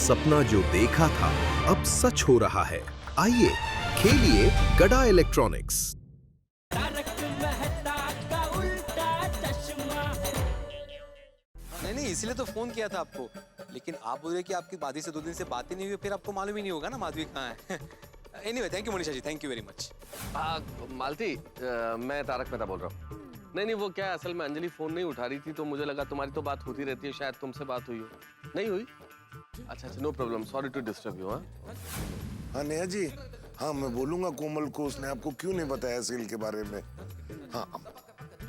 सपना जो देखा था अब सच हो रहा है। आइए खेलिए गड़ा इलेक्ट्रॉनिक्स। नहीं, इसलिए तो फोन किया था आपको, लेकिन आप बोल रहे कि आपकी दादी से 2 दिन से बात ही नहीं हुई, फिर आपको मालूम ही नहीं होगा ना माधवी कहाँ है। Anyway, thank you Manisha ji, thank you very much. Malti, मैं तारक मेहता बोल रहा हूँ। नहीं, वो क्या है, असल में अंजलि फोन नहीं उठा रही थी, तो मुझे लगा तुम्हारी तो बात होती रहती है, शायद तुमसे बात हुई हो। नहीं हुई? अच्छा, no problem, sorry to disturb you. हाँ नेहा जी, हाँ मैं बोलूंगा कोमल को, उसने आपको क्यों नहीं बताया सेल के बारे में। हाँ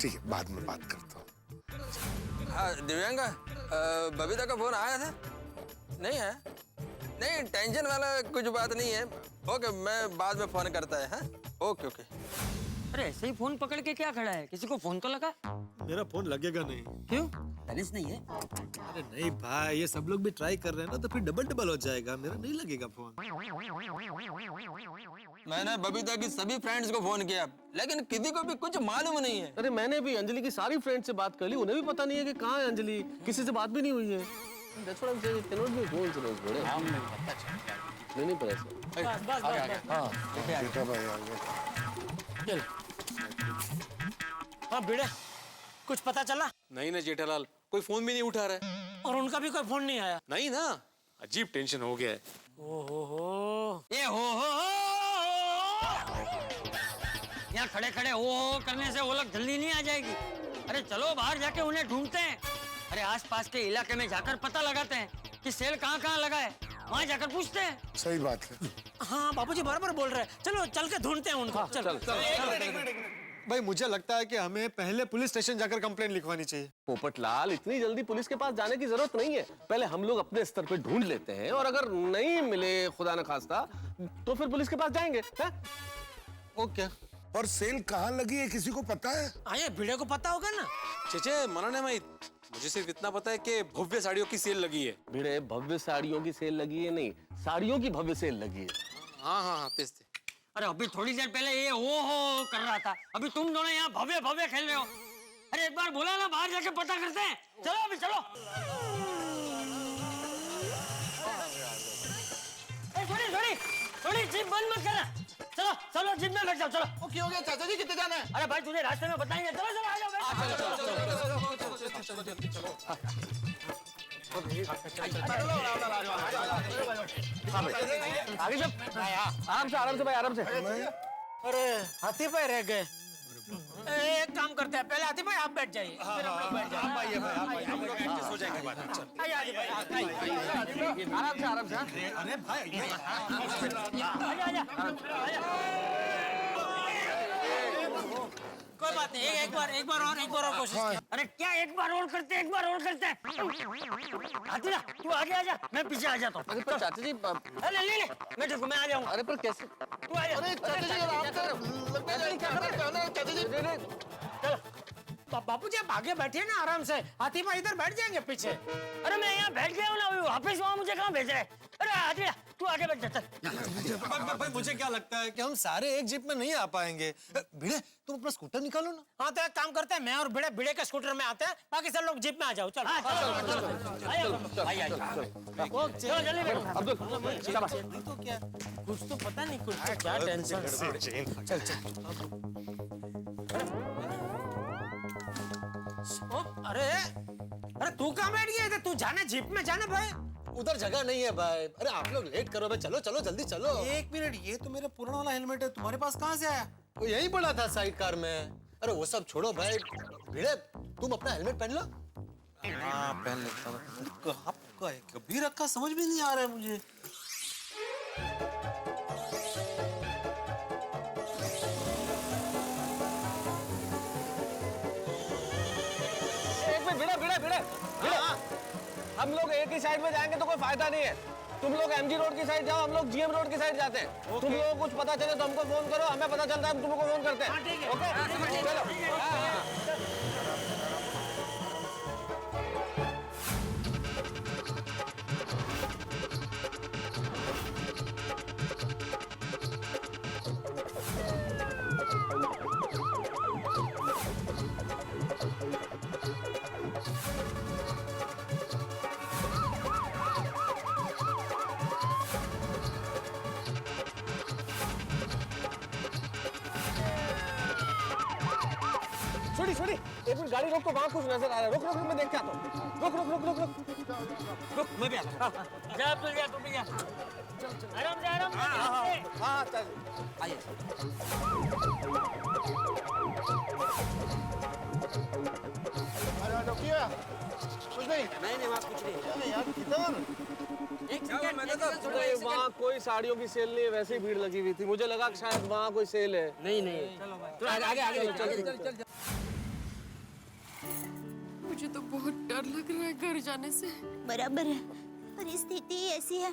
ठीक है, बाद में बात करता हूँ। हाँ दिव्यांगा, बबीता का फोन आया था? नहीं है? नहीं, टेंशन वाला कुछ बात नहीं है। ओके, मैं बाद में फोन करता है। हाँ ओके ओके। अरे ऐसे ही फोन पकड़ के क्या खड़ा है? किसी को फोन तो लगा? मेरा फोन लगेगा नहीं। क्यों? बैलेंस नहीं है? अरे नहीं भाई, ये सब लोग भी ट्राई कर रहे हैं ना, तो फिर डबल हो जाएगा। मेरा नहीं लगेगा फोन। मैंने बबीता की सभी फ्रेंड्स को फोन किया, लेकिन किसी को भी कुछ मालूम नहीं है। अरे मैंने भी अंजलि की सारी फ्रेंड से बात कर ली, उन्हें भी पता नहीं है कि कहाँ है अंजलि, किसी से बात भी नहीं हुई है। That's what I'm saying, it cannot be a coincidence, बड़े। नहीं पर ऐसा। बस हाँ बेटा भाई आ गया। चल। हाँ बेटे, कुछ पता चला? नहीं ना जेठालाल, कोई फोन भी नहीं उठा रहा है। और उनका भी कोई फोन नहीं आया? नहीं ना, अजीब टेंशन हो गया है। ओहो, ये हो यहाँ खड़े खड़े हो करने से वो लोग जल्दी नहीं आ जाएगी। अरे चलो बाहर जाके उन्हें ढूंढते हैं। अरे आसपास के इलाके में जाकर पता लगाते हैं कि सेल कहाँ कहाँ लगा है, वहाँ जाकर पूछते हैं। सही बात है। हाँ बाबूजी बराबर बोल रहे हैं, चलो चल के ढूंढते हैं उनको। चल। भाई मुझे लगता है कि हमें पहले पुलिस स्टेशन जाकर कंप्लेंट लिखवानी चाहिए। पोपटलाल, इतनी जल्दी पुलिस के पास जाने की जरूरत नहीं है। पहले हम लोग अपने स्तर पे ढूंढ लेते हैं, और अगर नहीं मिले खुदा न खास्ता, तो फिर पुलिस के पास जाएंगे। ओके। और सेल कहाँ लगी है, किसी को पता है? हाँ ये भिड़े को पता होगा ना। चेचे मनाने में मुझे सिर्फ इतना पता है कि भव्य साड़ियों की सेल लगी है। भिड़े, भव्य साड़ियों की सेल लगी है? नहीं, साड़ियों की भव्य सेल लगी है। हाँ तेज। अरे अभी थोड़ी देर पहले ये ओ हो कर रहा था, अभी तुम दोनों यहाँ भव्य भव्य खेल रहे हो। अरे एक बार बोला ना, बाहर जाके पता करते हैं। चलो अभी चलो। थोड़ी जीप बंद मत करना। चलो जीप में बैठ जाओ। चलो। ओके हो गया चाचा जी, कितने जाना है? अरे भाई तुझे रास्ते में बताएंगे। चलो आ जाओ। आगे सब आराम से भाई, आराम से। अरे हाथी भाई रह गए। एक काम करते हैं, पहले हाथी भाई आप बैठ जाइए, फिर हम लोग बैठ जाएंगे। आराम से। अरे भाई कोई बात नहीं, एक बार और कोशिश कीजिए। अरे क्या एक बार और करते हैं। हाथी ना तू आगे आ जा, मैं पीछे आ जाता हूँ। अरे पर चाचा जी, ले मैं देखो, मैं आ जाऊंगा। अरे पर कैसे? तू आ जा। अरे चाचा जी चलो तो बापूजी आप आगे बैठिए ना आराम से, हाथी भाई इधर बैठ जाएंगे पीछे। अरे मैं यहाँ बैठ गया हूँ ना, वापस वहाँ मुझे कहाँ भेज रहे हैं? अरे हाथी तू आगे बैठ जा। भाई मुझे क्या लगता है कि हम सारे एक जीप में नहीं आ पाएंगे। भिड़े तुम अपना स्कूटर निकालो ना। हाँ तो एक काम करते हैं, मैं और भिड़े के स्कूटर में आते हैं, बाकी सब लोग जीप में आ जाओ। चलो चलो जल्दी बैठो। तो क्या कुछ तो पता नहीं, कुछ तो क्या टेंशन। अरे तू कहाँ बैठ गया इधर? तू जाने जीप में जाने भाई। उधर जगह नहीं है भाई। अरे आप लोग लेट करो भाई, चलो जल्दी चलो। एक मिनट, ये तो मेरा पुराना वाला हेलमेट है, तुम्हारे पास कहाँ से आया? वो यहीं पड़ा था साइड कार में। अरे वो सब छोड़ो भाई, भिड़े तुम अपना हेलमेट पहन लो। हाँ पहन लेता हूँ। कहाँ कभी रखा समझ भी नहीं आ रहा है मुझे। भिड़े, हम लोग एक ही साइड में जाएंगे तो कोई फायदा नहीं है। तुम लोग एमजी रोड की साइड जाओ, हम लोग जीएम रोड की साइड जाते हैं। तुम लोगों को कुछ पता चले तो हमको फोन करो, हमें पता चलता है हम तुमको फोन करते हैं। ओके चलो। छोटी छोटी एक मिनट गाड़ी रोक, तो वहाँ कुछ नजर आ रहा है। रुक रुक रुक, मैं देख के आता हूँ। रुक रुक रुक रुक रुक रुक, मैं भी आता हूँ। जा तू जा तू भी जा आराम से आराम से हाँ चल आइए। नहीं वहाँ कुछ नहीं यार, क्या हुआ? मैंने तो नहीं वहाँ कोई साड़ियों की सेल नहीं है, वैसे ही भीड़ लगी हुई थी। मुझे लगा कि शायद वहाँ कोई सेल है। नहीं चलो आगे आगे चल चल। मुझे तो बहुत डर लग रहा है घर जाने से। बराबर है, परिस्थिति ऐसी है,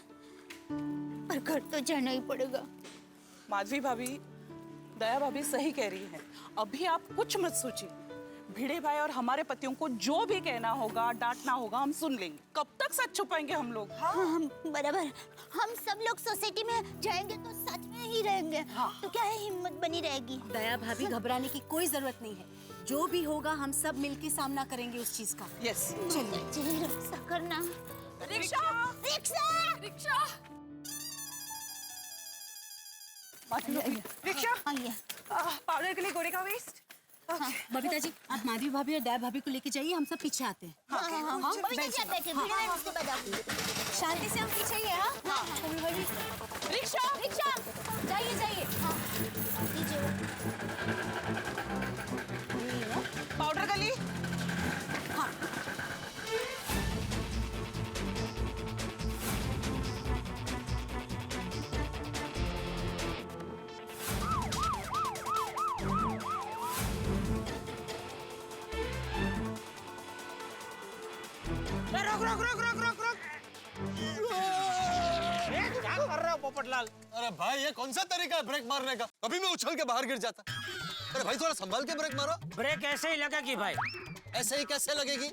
पर घर तो जाना ही पड़ेगा। माधवी भाभी, दया भाभी सही कह रही है। अभी आप कुछ मत सोचिए। भिड़े भाई और हमारे पतियों को जो भी कहना होगा, डांटना होगा, हम सुन लेंगे। कब तक सच छुपाएंगे हम लोग? हाँ, हम बराबर। हम सब लोग सोसाइटी में जाएंगे तो सच में ही रहेंगे। हाँ। तो क्या है, हिम्मत बनी रहेगी। दया भाभी, घबराने की कोई जरूरत नहीं है। जो भी होगा हम सब मिलके सामना करेंगे उस चीज का। यस। चलिए रक्षा करना। रिक्शा रिक्शा रिक्शा रिक्शा आइए। पाउडर के लिए गोरे का वेस्ट। बबीता जी, आप माधवी भाभी और दया भाभी को लेके जाइए, हम सब पीछे आते हैं। हाँ, बैठे बैठे, भिड़े भाई उसके बाद आओ। शांति से हम पीछे ही हैं। हाँ। रिक्शा रिक्शा जाइए जाइए। पाउडर गली। हाँ। रुक रुक रुक रुक रुक रुक क्या कर रहे हो पोपटलाल? अरे भाई, ये कौन सा तरीका है ब्रेक मारने का? कभी मैं उछल के बाहर गिर जाता। अरे भाई, थोड़ा संभाल के ब्रेक मारो। ब्रेक ऐसे ही लगेगी भाई। ऐसे ही कैसे लगेगी?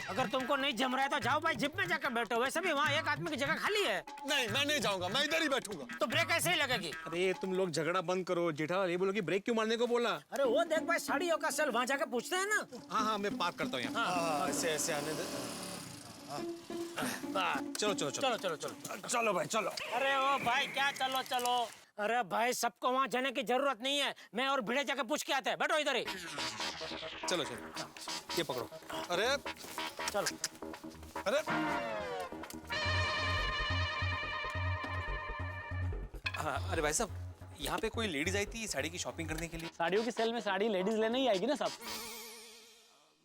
अगर तुमको नहीं जम रहा है तो जाओ भाई जिप में जाकर बैठो। वैसे भी वहाँ एक आदमी की जगह खाली है। नहीं, मैं नहीं जाऊंगा, मैं इधर ही बैठूंगा। तो ब्रेक ऐसे ही लगेगी। अरे तुम लोग झगड़ा बंद करो। जेठालाल ये बोलो कि ब्रेक क्यों मारने को बोला? अरे वो देख भाई, साड़ियों का सेल वहाँ जाकर पूछते हैं ना। हाँ मैं पार्क करता हूँ यहाँ। ऐसे ऐसे आने दे। चलो चलो चलो चलो चलो चलो चलो भाई चलो। अरे ओ भाई क्या चलो चलो। अरे भाई सबको वहाँ जाने की जरूरत नहीं है। मैं और भिड़े जाके पूछ के आते हैं। बैठो इधर ही। चलो चलो, ये पकड़ो। अरे चलो। अरे हाँ, अरे भाई साहब, यहाँ पे कोई लेडीज आई थी साड़ी की शॉपिंग करने के लिए। साड़ियों की सेल में साड़ी लेडीज लेने ही आएगी ना साहब?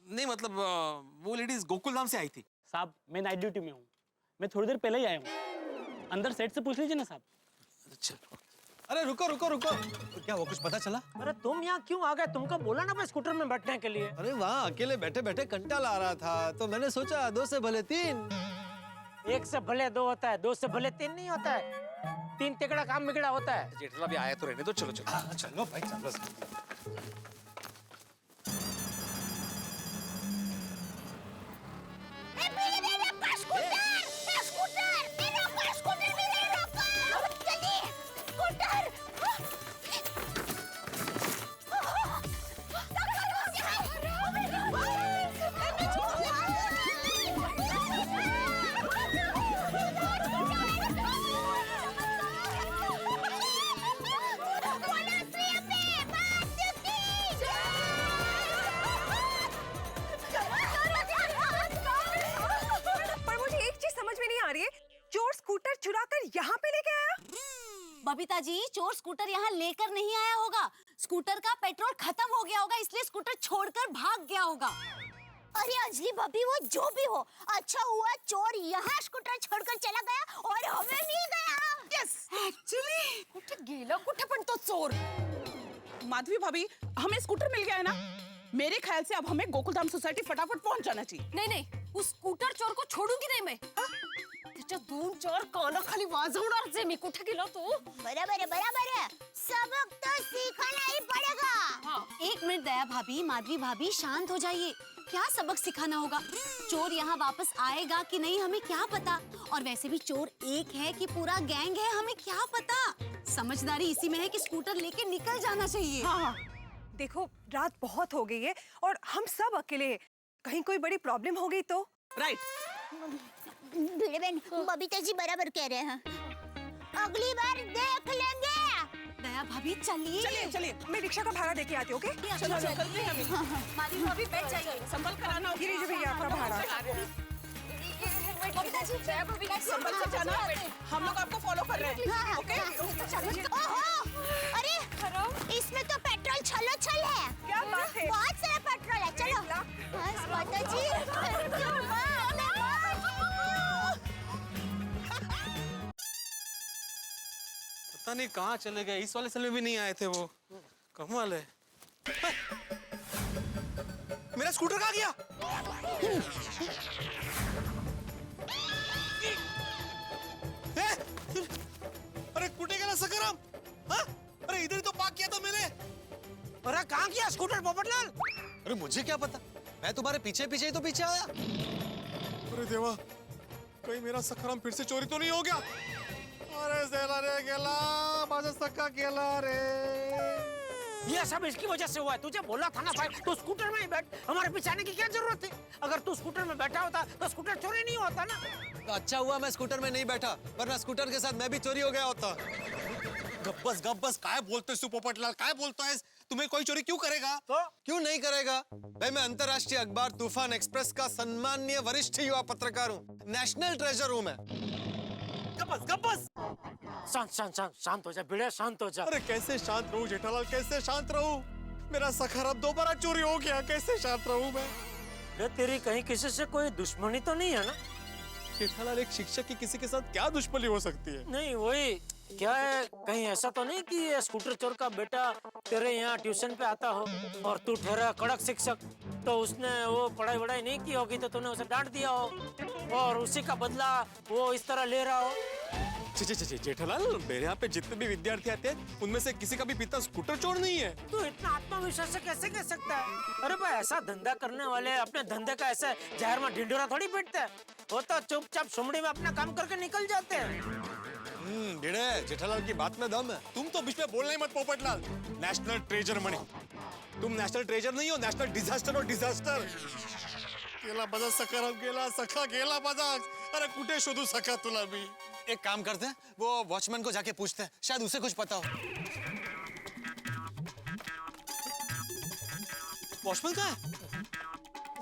नहीं मतलब वो लेडीज गोकुल धाम से आई थी। साहब, मैं नाइट ड्यूटी में हूँ। मैं थोड़ी देर पहले ही आया हूँ। अंदर सेट से पूछ लीजिए ना साहब। चलो। अरे रुको रुको रुको, क्या वो कुछ पता चला? अरे तुम यहाँ क्यों आ गए? तुमको बोला ना भाई स्कूटर में बैठने के लिए। अरे वहाँ अकेले बैठे बैठे कंटाल आ रहा था, तो मैंने सोचा 2 से भले 3। 1 से भले 2 होता है, 2 से भले 3 नहीं होता है। 3 तिकड़ा काम बिगड़ा होता है। जेठालाल भी आया तो रहने दो। चलो चलो चलो भाई चलो। बबीता जी, चोर स्कूटर यहाँ लेकर नहीं आया होगा। स्कूटर का पेट्रोल खत्म हो गया होगा, इसलिए स्कूटर छोड़कर भाग गया होगा। अरे अंजलि भाभी, वो जो भी हो, अच्छा हुआ चोर यहाँ स्कूटर छोड़कर चला गया और हमें मिल गया। यस, एक्चुअली कुठे गेला, कुठे पण तो चोर। माधवी भाभी, हमें स्कूटर मिल गया है ना? मेरे ख्याल से अब हमें गोकुलधाम सोसाइटी फटाफट पहुंच जाना चाहिए। नहीं नहीं, उस स्कूटर चोर को छोडूंगी नहीं मैं। त्याच्या 2-4 कानाखाली वाजवणार जे मी। कुठे गेला तू? बराबर है। सबक तो सीखना ही पड़ेगा। हाँ। 1 मिनट दया भाभी, माधवी भाभी, शांत हो जाइए। क्या सबक सिखाना होगा? चोर यहाँ वापस आएगा कि नहीं हमें क्या पता। और वैसे भी चोर एक है कि पूरा गैंग है, हमें क्या पता। समझदारी इसी में है कि स्कूटर लेके निकल जाना चाहिए। हाँ। देखो, रात बहुत हो गई है और हम सब अकेले हैं। कहीं कोई बड़ी प्रॉब्लम हो गई तो? राइट। भिड़े बहन, बबीता जी बराबर कह रहे हैं। अगली बार देख लेंगे। दया दया भाभी चलिए। चलिए चलिए, मैं रिक्शा का भाड़ा देके आती हूँ, ओके? चलो चलते हैं हम। माधवी भाभी बैठ जाइए। संभल कर आना। ये लीजिए भैया आपका भाड़ा। बबीता जी, संभल कर जाना। हम लोग आपको फॉलो कर रहे हैं, ओके? ओहो, अरे इसमें तो पेट्रोल छलो छल है। क्या बात है? बहुत सारा पेट्रोल है। चलो बस माता जी, पता नहीं कहाँ चले गए, इस वाले सेल में भी नहीं आए थे वो। कमाल है। मेरा स्कूटर कहाँ गया? अरे कुटे गया सकाराम? हाँ? अरे इधर ही तो पार्क किया था मैंने। अरे कहाँ किया स्कूटर पोपटलाल? अरे मुझे क्या पता, मैं तुम्हारे पीछे पीछे ही तो पीछे आया। अरे देवा, कहीं मेरा सकाराम फिर से चोरी तो नहीं हो गया? अरे सेला रे गेला, माझा सक्का गेला रे। ये सब इसकी वजह से हुआ है। तुझे बोला था ना भाई, तू स्कूटर में ही बैठ, हमारे पीछे आने की क्या जरूरत थी? अगर तू स्कूटर में बैठा होता तो स्कूटर चोरी नहीं होता ना। तो अच्छा हुआ मैं स्कूटर में नहीं बैठा, वरना स्कूटर के साथ मैं भी चोरी हो गया होता। गब्बस काय बोलते तू पोपटलाल, काय बोलता है? तुम्हें कोई चोरी क्यों करेगा? तो क्यों नहीं करेगा भाई? मैं अंतर्राष्ट्रीय अखबार तूफान एक्सप्रेस का सम्माननीय वरिष्ठ युवा पत्रकार हूँ, नेशनल ट्रेजर हूँ मैं। गब्बस शांत हो जा बेटा, शांत हो जा। अरे कैसे शांत रहूं जेठालाल, कैसे शांत रहूं? मेरा सखाराम दोबारा चोरी हो गया, कैसे शांत रहूं मैं? अरे तेरी कहीं किसी से कोई दुश्मनी तो नहीं है ना? जेठालाल, एक शिक्षक की किसी के साथ क्या दुश्मनी हो सकती है? नहीं वही क्या है, कहीं ऐसा तो नहीं कि ये स्कूटर चोर का बेटा तेरे यहाँ ट्यूशन पे आता हो और तू ठहरा कड़क शिक्षक, तो उसने वो पढ़ाई वढ़ाई नहीं की होगी तो तूने उसे डांट दिया हो और उसी का बदला वो इस तरह ले रहा हो। जेठालाल, मेरे यहाँ पे जितने भी विद्यार्थी आते हैं उनमें से किसी का भी पिता स्कूटर चोर नहीं है। तू इतना आत्मविश्वास से कैसे कह सकता है? अरे भाई, ऐसा धंधा करने वाले अपने धंधे का ऐसे जहर में ढिंडोरा थोड़ी पीटते हैं। वो तो चुपचाप सुमड़ी में अपना काम करके निकल जाते हैं। भिड़े, जेठालाल की बात में दम है। तुम तो बीच में बोलना ही मत पोपटलाल। नेशनल ट्रेजर मणि, तुम नेशनल ट्रेजर नहीं हो, नेशनल डिजास्टर हो, डिजास्टर। गेला माझा सखाराम, गेला सखा गेला माझा। अरे कुठे शोधू सखा तुला मी? एक काम करते हैं, वो वॉचमैन को जाके पूछते हैं, शायद उसे कुछ पता हो। वॉचमैन कहाँ है?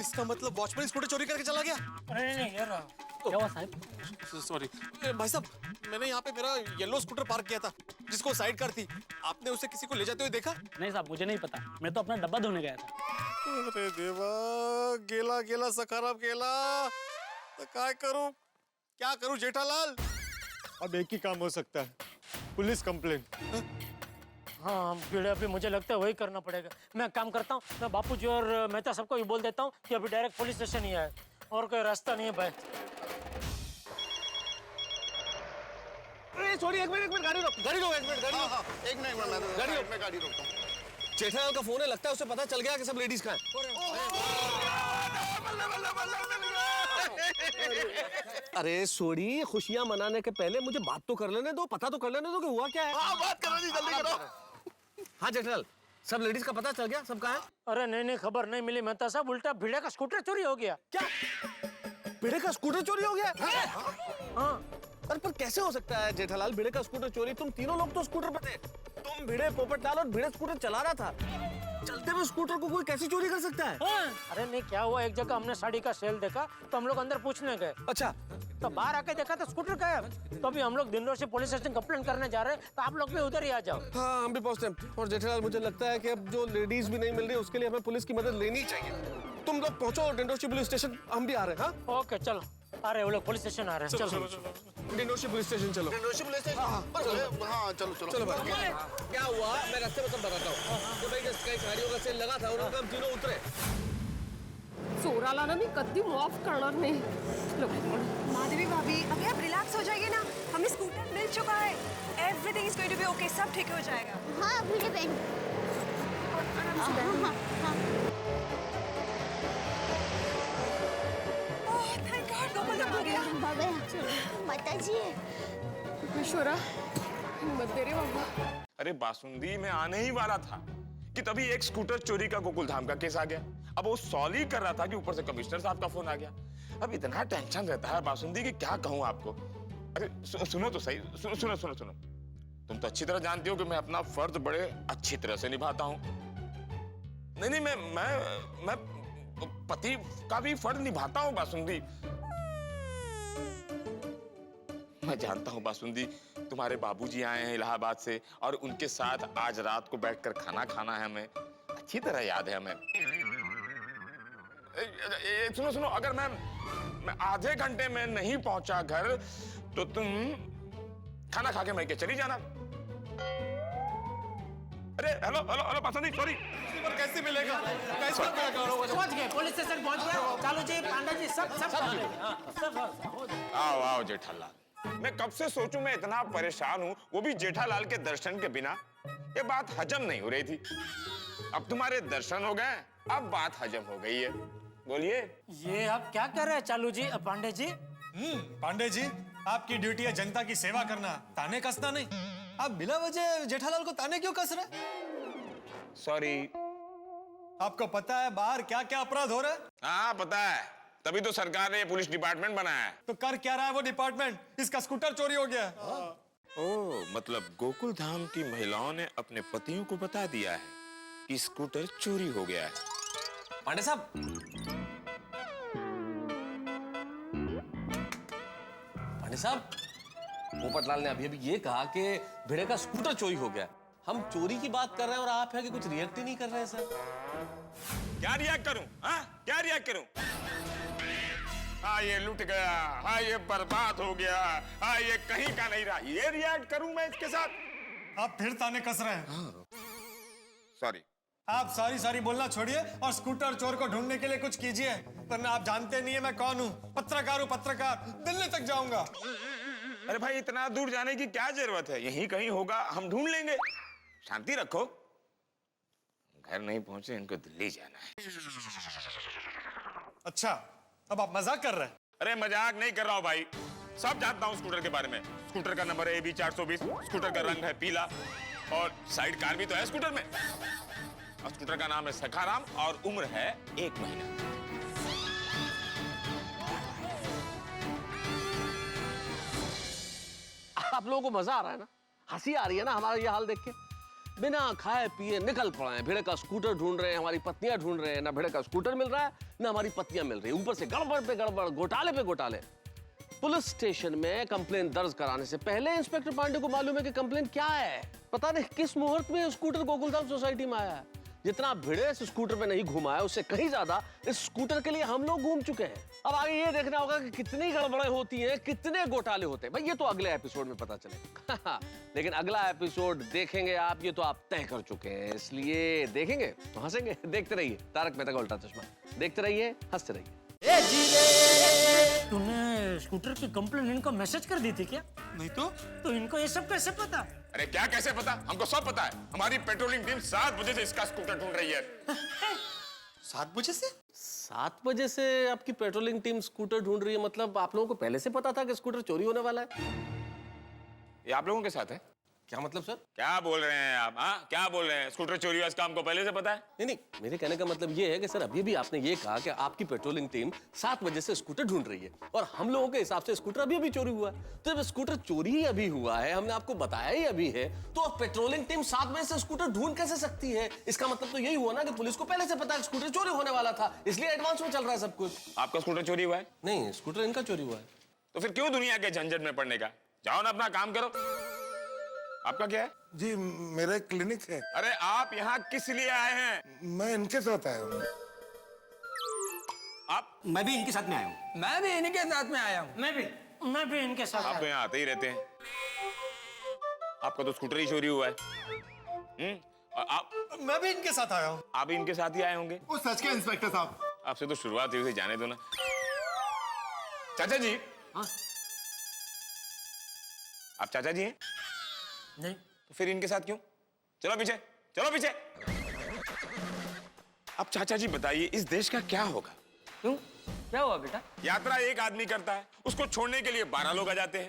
इसका मतलब वॉचमैन स्कूटर चोरी करके चला गया? अरे नहीं यार, क्या हुआ साहब? सॉरी भाई साहब, मैंने यहाँ पे मेरा येलो स्कूटर पार्क किया था जिसको साइड कर थी। आपने उसे किसी को ले जाते हुए देखा? नहीं साहब, मुझे नहीं पता, मैं तो अपना डब्बा धोने गया था। अरे देवा, गेला गेला सखाराम गेला, तो क्या करूं, क्या करूं जेठालाल? अब एक ही काम हो सकता है, पुलिस कंप्लेंट। हाँ भिड़े, अभी मुझे लगता है वही करना पड़ेगा। मैं काम करता हूँ, मैं बापूजी और मेहता सबको भी बोल देता हूँ कि अभी डायरेक्ट पुलिस स्टेशन ही आए, और कोई रास्ता नहीं है भाई। सॉरी, एक मिनट गाड़ी रोक, गाड़ी रोक, एक मिनट गाड़ी रोक। एक मिनट गाड़ी रोक, मैं गाड़ी रोकता हूँ। जेठालाल का फोन है, लगता है उसे पता चल गया कि सब लेडीज कहाँ हैं। अरे सोरी, खुशियां मनाने के पहले मुझे बात तो कर लेने दो, पता तो कर लेने दो कि हुआ क्या है। बात करो जी, जल्दी करो। हाँ जेठालाल, सब लेडीज का पता चल गया, सब कहाँ है? अरे नहीं, खबर नहीं मिली मेहता साहब, उल्टा भिड़े का स्कूटर चोरी हो गया। क्या भिड़े का स्कूटर चोरी हो गया? हाँ। अरे पर कैसे हो सकता है जेठालाल, भिड़े का स्कूटर चोरी? तुम तीनों लोग तो स्कूटर पे थे, तुम, भिड़े, पोपटलाल और भिड़े स्कूटर चला रहा था। चलते हुए स्कूटर को कोई कैसे चोरी कर सकता है? हाँ। अरे नहीं, क्या हुआ, एक जगह हमने साड़ी का सेल देखा तो हम लोग अंदर पूछने गए। अच्छा, तो बाहर आके देखा तो स्कूटर गायब। तो अभी हम लोग दिनों से पुलिस स्टेशन कंप्लेंट करने जा रहे हैं, तो आप लोग भी उधर ही आ जाओ। हाँ हम भी पहुंचते हैं। और जेठालाल, मुझे लगता है कि अब जो लेडीज भी नहीं मिल रही, उसके लिए हमें पुलिस की मदद लेनी चाहिए। तुम लोग पहुंचो डिंडोशी पुलिस स्टेशन, हम भी आ रहे हैं। हाँ ओके चलो, आ रहे वो लोग पुलिस स्टेशन आ रहे हैं। चलो डिंडोशी पुलिस स्टेशन चलो। डिंडोशी पुलिस स्टेशन, हाँ चलो चलो चलो भाई। क्या हुआ, मैं रास्ते में सब बताता हूँ। तो भाई कई गाड़ियों का सेल लगा था, उन्होंने हम तीनों उतरे। चोराला ना मी कधी माफ करणार नाही। माधवी भाभी, अभी आप रिलैक्स हो जाइए ना, हमें स्कूटर मिल चुका है। Everything is going to be okay, सब ठीक हो जाएगा। हाँ भिड़े बहन, थैंक गॉड, गोपाल आ गया। माता जी, ईश्वरा हिम्मत दे रे बाबा। अरे बासुंदी, मैं आने ही वाला था कि तभी एक स्कूटर चोरी का गोकुलधाम का केस आ गया। अब वो सॉल्व ही कर रहा था कि ऊपर से कमिश्नर साहब का फोन आ गया। अब इतना टेंशन रहता है बासुंदी कि क्या कहूँ आपको। अरे सुनो तो सही, सुनो। तुम तो अच्छी तरह जानती हो कि मैं अपना फर्ज बड़े अच्छी तरह से निभाता हूँ। नहीं, मैं पति का भी फर्ज निभाता हूँ बासुंदी। मैं जानता हूँ बासुंदी, तुम्हारे बाबूजी आए हैं इलाहाबाद से और उनके साथ आज रात को बैठकर खाना खाना है हमें, अच्छी तरह याद है हमें। सुनो, अगर मैं आधे घंटे में नहीं पहुंचा घर तो तुम खाना खा के मैं चली जाना। अरे हेलो बासुंदी, सॉरी। कैसे मिलेगा? पहुंच गए, पुलिस स्टेशन पहुंच गए। चालू जी, पांडा जी, सब आओ जेठालाल। मैं कब से सोचूं, मैं इतना परेशान हूं, वो भी जेठालाल के दर्शन के बिना। ये बात हजम नहीं हो रही थी। अब तुम्हारे दर्शन हो गए, अब बात हजम हो गई है। बोलिए। ये आप क्या कर रहे हैं चालू जी, पांडे जी? पांडे जी, आपकी ड्यूटी है जनता की सेवा करना, ताने कसना नहीं। आप बिना वजह जेठालाल को ताने क्यों कस रहे? सॉरी। आपको पता है बाहर क्या क्या अपराध हो रहा है? हाँ पता है, तभी तो सरकार ने पुलिस डिपार्टमेंट बनाया है। तो कर क्या रहा है वो डिपार्टमेंट? इसका स्कूटर चोरी हो गया। ओह, मतलब गोकुल धाम की महिलाओं ने अपने पतियों को बता दिया है कि स्कूटर चोरी हो गया है। पांडे साहब, पोपटलाल ने अभी ये कहा कि भिड़े का स्कूटर चोरी हो गया। हम चोरी की बात कर रहे हैं और आप है कि कुछ रिएक्ट ही नहीं कर रहे हैं सर। क्या रिएक्ट करूं? हाँ, क्या रिएक्ट करूं? हाँ ये लुट गया, हाँ ये बर्बाद हो गया, हाँ ये कहीं का नहीं रहा, ये रिएक्ट करूं मैं इसके साथ? आप फिर ताने कस रहे हैं। सॉरी। आप सारी बोलना छोड़िए और स्कूटर चोर को ढूंढने के लिए कुछ कीजिए, वरना आप जानते नहीं है मैं कौन हूँ। पत्रकार हूँ, पत्रकार। दिल्ली तक जाऊंगा। अरे भाई, इतना दूर जाने की क्या जरूरत है? यहीं कहीं होगा, हम ढूंढ लेंगे। शांति रखो। घर नहीं पहुंचे, इनको दिल्ली जाना है। अच्छा, अब आप मजाक कर रहे हैं? अरे मजाक नहीं कर रहा हूं भाई, सब जानता हूं स्कूटर के बारे में। स्कूटर का नंबर है AB 420, स्कूटर का रंग है पीला और साइड कार भी तो है स्कूटर में। और स्कूटर का नाम है सखाराम और उम्र है 1 महीना। आप लोगों को मजा आ रहा है ना, हंसी आ रही है ना हमारा ये हाल देख के? बिना खाए पिए निकल पड़े हैं, भिड़े का स्कूटर ढूंढ रहे हैं, हमारी पत्नियां ढूंढ रहे हैं। ना भिड़े का स्कूटर मिल रहा है, ना हमारी पत्नियां मिल रही है। ऊपर से गड़बड़ पे गड़बड़, घोटाले पे घोटाले। पुलिस स्टेशन में कंप्लेंट दर्ज कराने से पहले इंस्पेक्टर पांडे को मालूम है कि कंप्लेंट क्या है। पता नहीं किस मुहूर्त में स्कूटर गोकुलधाम सोसाइटी में आया है। जितना भिड़े इस स्कूटर पे नहीं घुमा है, उससे कहीं ज्यादा इस स्कूटर के लिए हम लोग घूम चुके हैं। अब आगे ये देखना होगा कि कितनी गड़बड़ें होती हैं, कितने घोटाले होते हैं। भाई ये तो अगले एपिसोड में पता चलेगा। लेकिन अगला एपिसोड देखेंगे आप, ये तो आप तय कर चुके हैं, इसलिए देखेंगे तो हंसेंगे। देखते रहिए तारक मेहता का उल्टा चश्मा, देखते रहिए, हंसते रहिए। तूने स्कूटर की कंप्लेंट इनको मैसेज कर दी थी क्या? नहीं तो इनको ये सब कैसे पता? अरे क्या कैसे पता? हमको सब पता है। हमारी पेट्रोलिंग टीम 7 बजे से इसका स्कूटर ढूंढ रही है। 7 बजे से? 7 बजे से आपकी पेट्रोलिंग टीम स्कूटर ढूंढ रही है? मतलब आप लोगों को पहले से पता था कि स्कूटर चोरी होने वाला है? ये आप लोगों के साथ है? क्या मतलब सर? क्या बोल रहे हैं आप? हाँ, क्या बोल रहे हैं? स्कूटर चोरी हुआ इसका हमको पहले से पता है? नहीं, मेरे कहने का मतलब ये है कि सर अभी भी आपने ये कहा कि आपकी पेट्रोलिंग टीम 7 बजे से स्कूटर ढूंढ रही है और हम लोगों के हिसाब से स्कूटर अभी चोरी हुआ है। तो जब स्कूटर चोरी ही अभी हुआ है, हमने आपको बताया ही अभी है, तो पेट्रोलिंग टीम 7 बजे से स्कूटर ढूंढ कैसे सकती है? इसका मतलब तो यही हुआ ना कि पुलिस को पहले से पता है स्कूटर चोरी होने वाला था, इसलिए एडवांस में चल रहा है सब कुछ। आपका स्कूटर चोरी हुआ है? नहीं, स्कूटर इनका चोरी हुआ है। तो फिर क्यों दुनिया के झंझट में पड़ने का? जाओ ना अपना काम करो। आपका क्या है? जी मेरा एक क्लिनिक है। अरे आप यहाँ किस लिए आए हैं? मैं इनके साथ आया हूँ। आप? मैं भी इनके साथ में आया हूँ। मैं भी इन्हीं के साथ में आया हूँ। मैं भी इनके साथ। आप तो यहाँ आते ही रहते हैं। आपका तो स्कूटर ही चोरी हुआ है। और आप? मैं भी इनके साथ आया हूँ। आप भी इनके साथ ही आए होंगे। वो सच के इंस्पेक्टर साहब। आपसे तो शुरुआत हुई, जाने दो ना। चाचा जी। हाँ? आप चाचा जी हैं? नहीं। तो फिर इनके साथ क्यों? चलो पीछे, चलो पीछे। अब चाचा जी बताइए, इस देश का क्या होगा? क्यों? क्या हुआ बेटा? यात्रा एक आदमी करता है, उसको छोड़ने के लिए 12 लोग आ जाते हैं।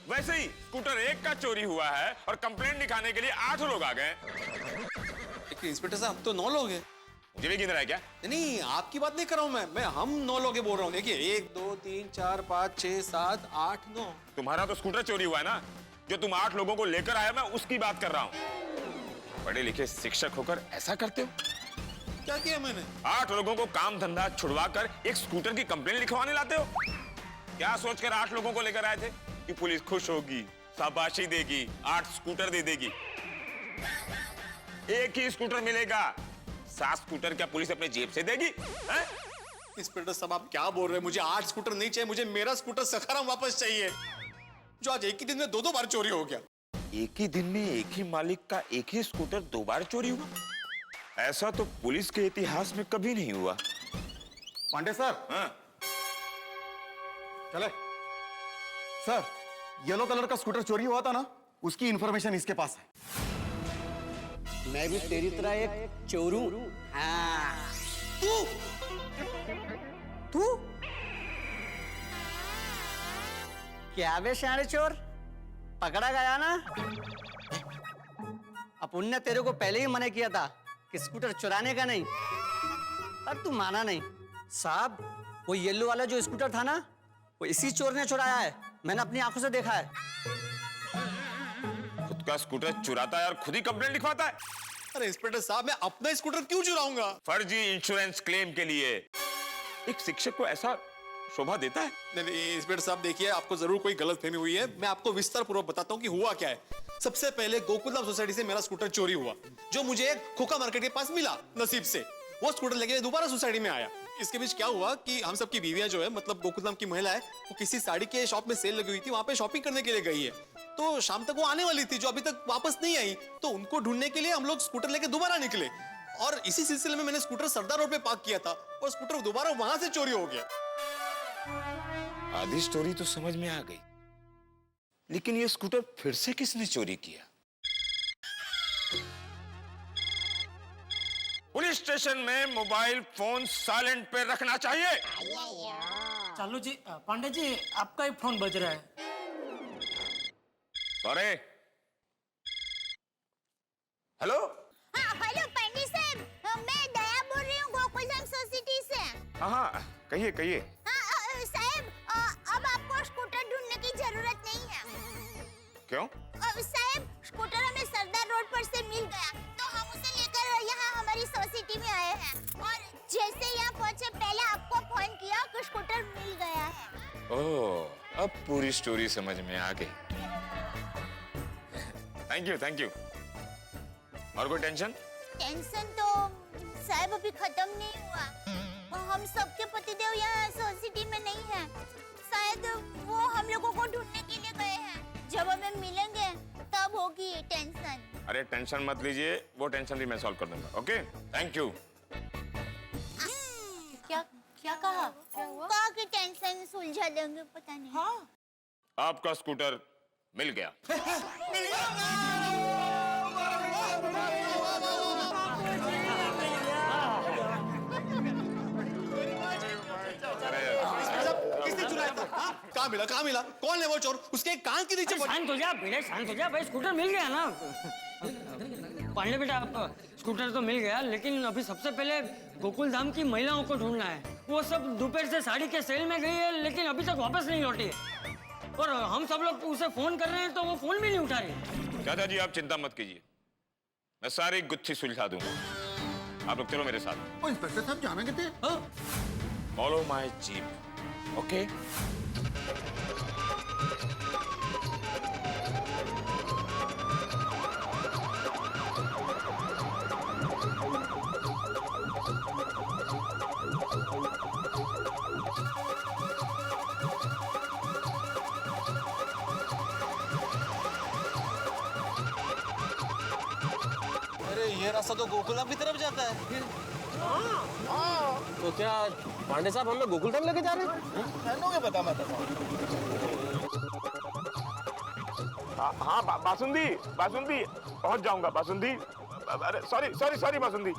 वैसे ही स्कूटर एक का चोरी हुआ है और कंप्लेंट लिखाने के लिए 8 लोग आ गए। इंस्पेक्टर साहब तो 9 लोग हैं। मुझे भी गिन रहा है क्या? नहीं, आपकी बात नहीं कर रहा हूं मैं हम 9 लोग बोल रहा हूँ। देखिए 1 2 3 4 5 6 7 8 9। तुम्हारा तो स्कूटर चोरी हुआ है ना, जो तुम 8 लोगों को लेकर आया, मैं उसकी बात कर रहा हूँ। पढ़े लिखे शिक्षक होकर ऐसा करते हो? क्या किया मैंने? 8 लोगों को काम धंधा छुड़वा कर एक स्कूटर की कंप्लेन लिखवाने लाते हो? क्या सोचकर 8 लोगों को लेकर आए थे कि पुलिस खुश होगी, शाबाशी देगी, 8 स्कूटर दे देगी? एक ही स्कूटर मिलेगा, 7 स्कूटर क्या पुलिस अपने जेब से देगी? इंस्पेक्टर साहब आप क्या बोल रहे हैं? मुझे 8 स्कूटर नहीं चाहिए, मुझे मेरा स्कूटर सखाराम वापस चाहिए, जो आज एक ही दिन में 2 बार चोरी हो गया। एक ही दिन में एक ही मालिक का एक ही स्कूटर 2 बार चोरी हुआ? ऐसा तो पुलिस के इतिहास में कभी नहीं हुआ। पांडे सर। हाँ? चले सर, येलो कलर का स्कूटर चोरी हुआ था ना, उसकी इंफॉर्मेशन इसके पास है। मैं भी तेरी तरह एक चोरू। हाँ। तू क्या बे शाणे चोर, पकड़ा गया ना? अपन ने तेरे को पहले ही मना किया था कि स्कूटर चुराने का नहीं, पर तू माना नहीं। साहब, वो येलो वाला जो स्कूटर था ना, वो इसी चोर ने चुराया है, मैंने अपनी आंखों से देखा है। खुद का स्कूटर चुराता है और खुद ही कंप्लेंट लिखवाता है। अरे इंस्पेक्टर साहब, मैं अपना स्कूटर क्यों चुराऊंगा? फर्जी इंश्योरेंस क्लेम के लिए। एक शिक्षक को ऐसा शोभा देता है? नहीं इंस्पेक्टर साहब देखिए, आपको जरूर कोई गलतफहमी हुई है। मैं आपको विस्तार पूर्वक बताता हूँ कि हुआ क्या है। सबसे पहले गोकुलधाम सोसाइटी से मेरा स्कूटर चोरी हुआ, जो मुझे खोखा मार्केट के पास मिला नसीब से। वो स्कूटर लेके दोबारा सोसाइटी में आया। इसके बीच क्या हुआ कि हम सबकी बीवियां जो है, मतलब गोकुलधाम की महिला है, वो किसी साड़ी के शॉप में सेल लगी हुई थी, वहां पे शॉपिंग करने के लिए गई है। तो शाम तक वो आने वाली थी, जो अभी तक वापस नहीं आई। तो उनको ढूंढने के लिए हम लोग स्कूटर लेके दोबारा निकले, और इसी सिलसिले में मैंने स्कूटर सरदार रोड पे पार्क किया था, और स्कूटर दोबारा वहां से चोरी हो गया। आधी स्टोरी तो समझ में आ गई, लेकिन ये स्कूटर फिर से किसने चोरी किया? पुलिस स्टेशन में मोबाइल फोन साइलेंट पे रखना चाहिए। चालू जी, पांडे जी आपका ही फोन बज रहा है। सॉरी। हेलो। हेलो पांडे साहब, मैं दया बोल रही हूँ गोकुलधाम सोसाइटी से। हाँ, कहिए कहिए। साहब, अब आपको स्कूटर ढूंढने की जरूरत नहीं है। क्यों? साहब, स्कूटर हमें सरदार रोड पर से मिल गया, तो हम उसे लेकर यहाँ हमारी सोसाइटी में आए हैं, और जैसे यहाँ पहुँचे पहले आपको फोन किया कि स्कूटर मिल गया है। ओह, अब पूरी स्टोरी समझ में आ गई। Thank you. और कोई टेंशन? टेंशन तो साहब अभी खत्म नहीं हुआ। हम सबके पतिदेव यहाँ सोसाइटी में नहीं है, शायद वो हम लोगों को ढूंढने के लिए गए हैं। जब हमें मिलेंगे तब होगी ये टेंशन। अरे टेंशन मत लीजिए, वो टेंशन भी मैं सॉल्व कर दूंगा। Okay, thank you. क्या कहा? कहा कि टेंशन सुलझा देंगे, पता नहीं। हाँ। आपका स्कूटर मिल गया। किसने चुराया था? कहाँ मिला? कौन है वो चोर? उसके कान के नीचे। शांत हो जा बेटे, शांत हो जा भाई। स्कूटर मिल गया ना पांडे बेटा, आप स्कूटर तो मिल गया, लेकिन अभी सबसे पहले गोकुलधाम की महिलाओं को ढूंढना है। वो सब दोपहर से साड़ी के सेल में गई है, लेकिन अभी तक वापस नहीं लौटी है, और हम सब लोग उसे फोन कर रहे हैं तो वो फोन भी नहीं उठा रही। दादाजी आप चिंता मत कीजिए, मैं सारी गुत्थी सुलझा दूंगा। आप लोग चलो मेरे साथ। इंस्पेक्टर साहब जाना कितने? Follow my jeep. ओके? ये रास्ता तो गोकुलधाम की तरफ जाता है। तो क्या पांडे साहब हमें गोकुलधाम लेके जा रहे हैं? पता मत। हाँ, बासुंदी पहुंच जाऊंगा। बासुंदी, अरे सॉरी बासुंदी।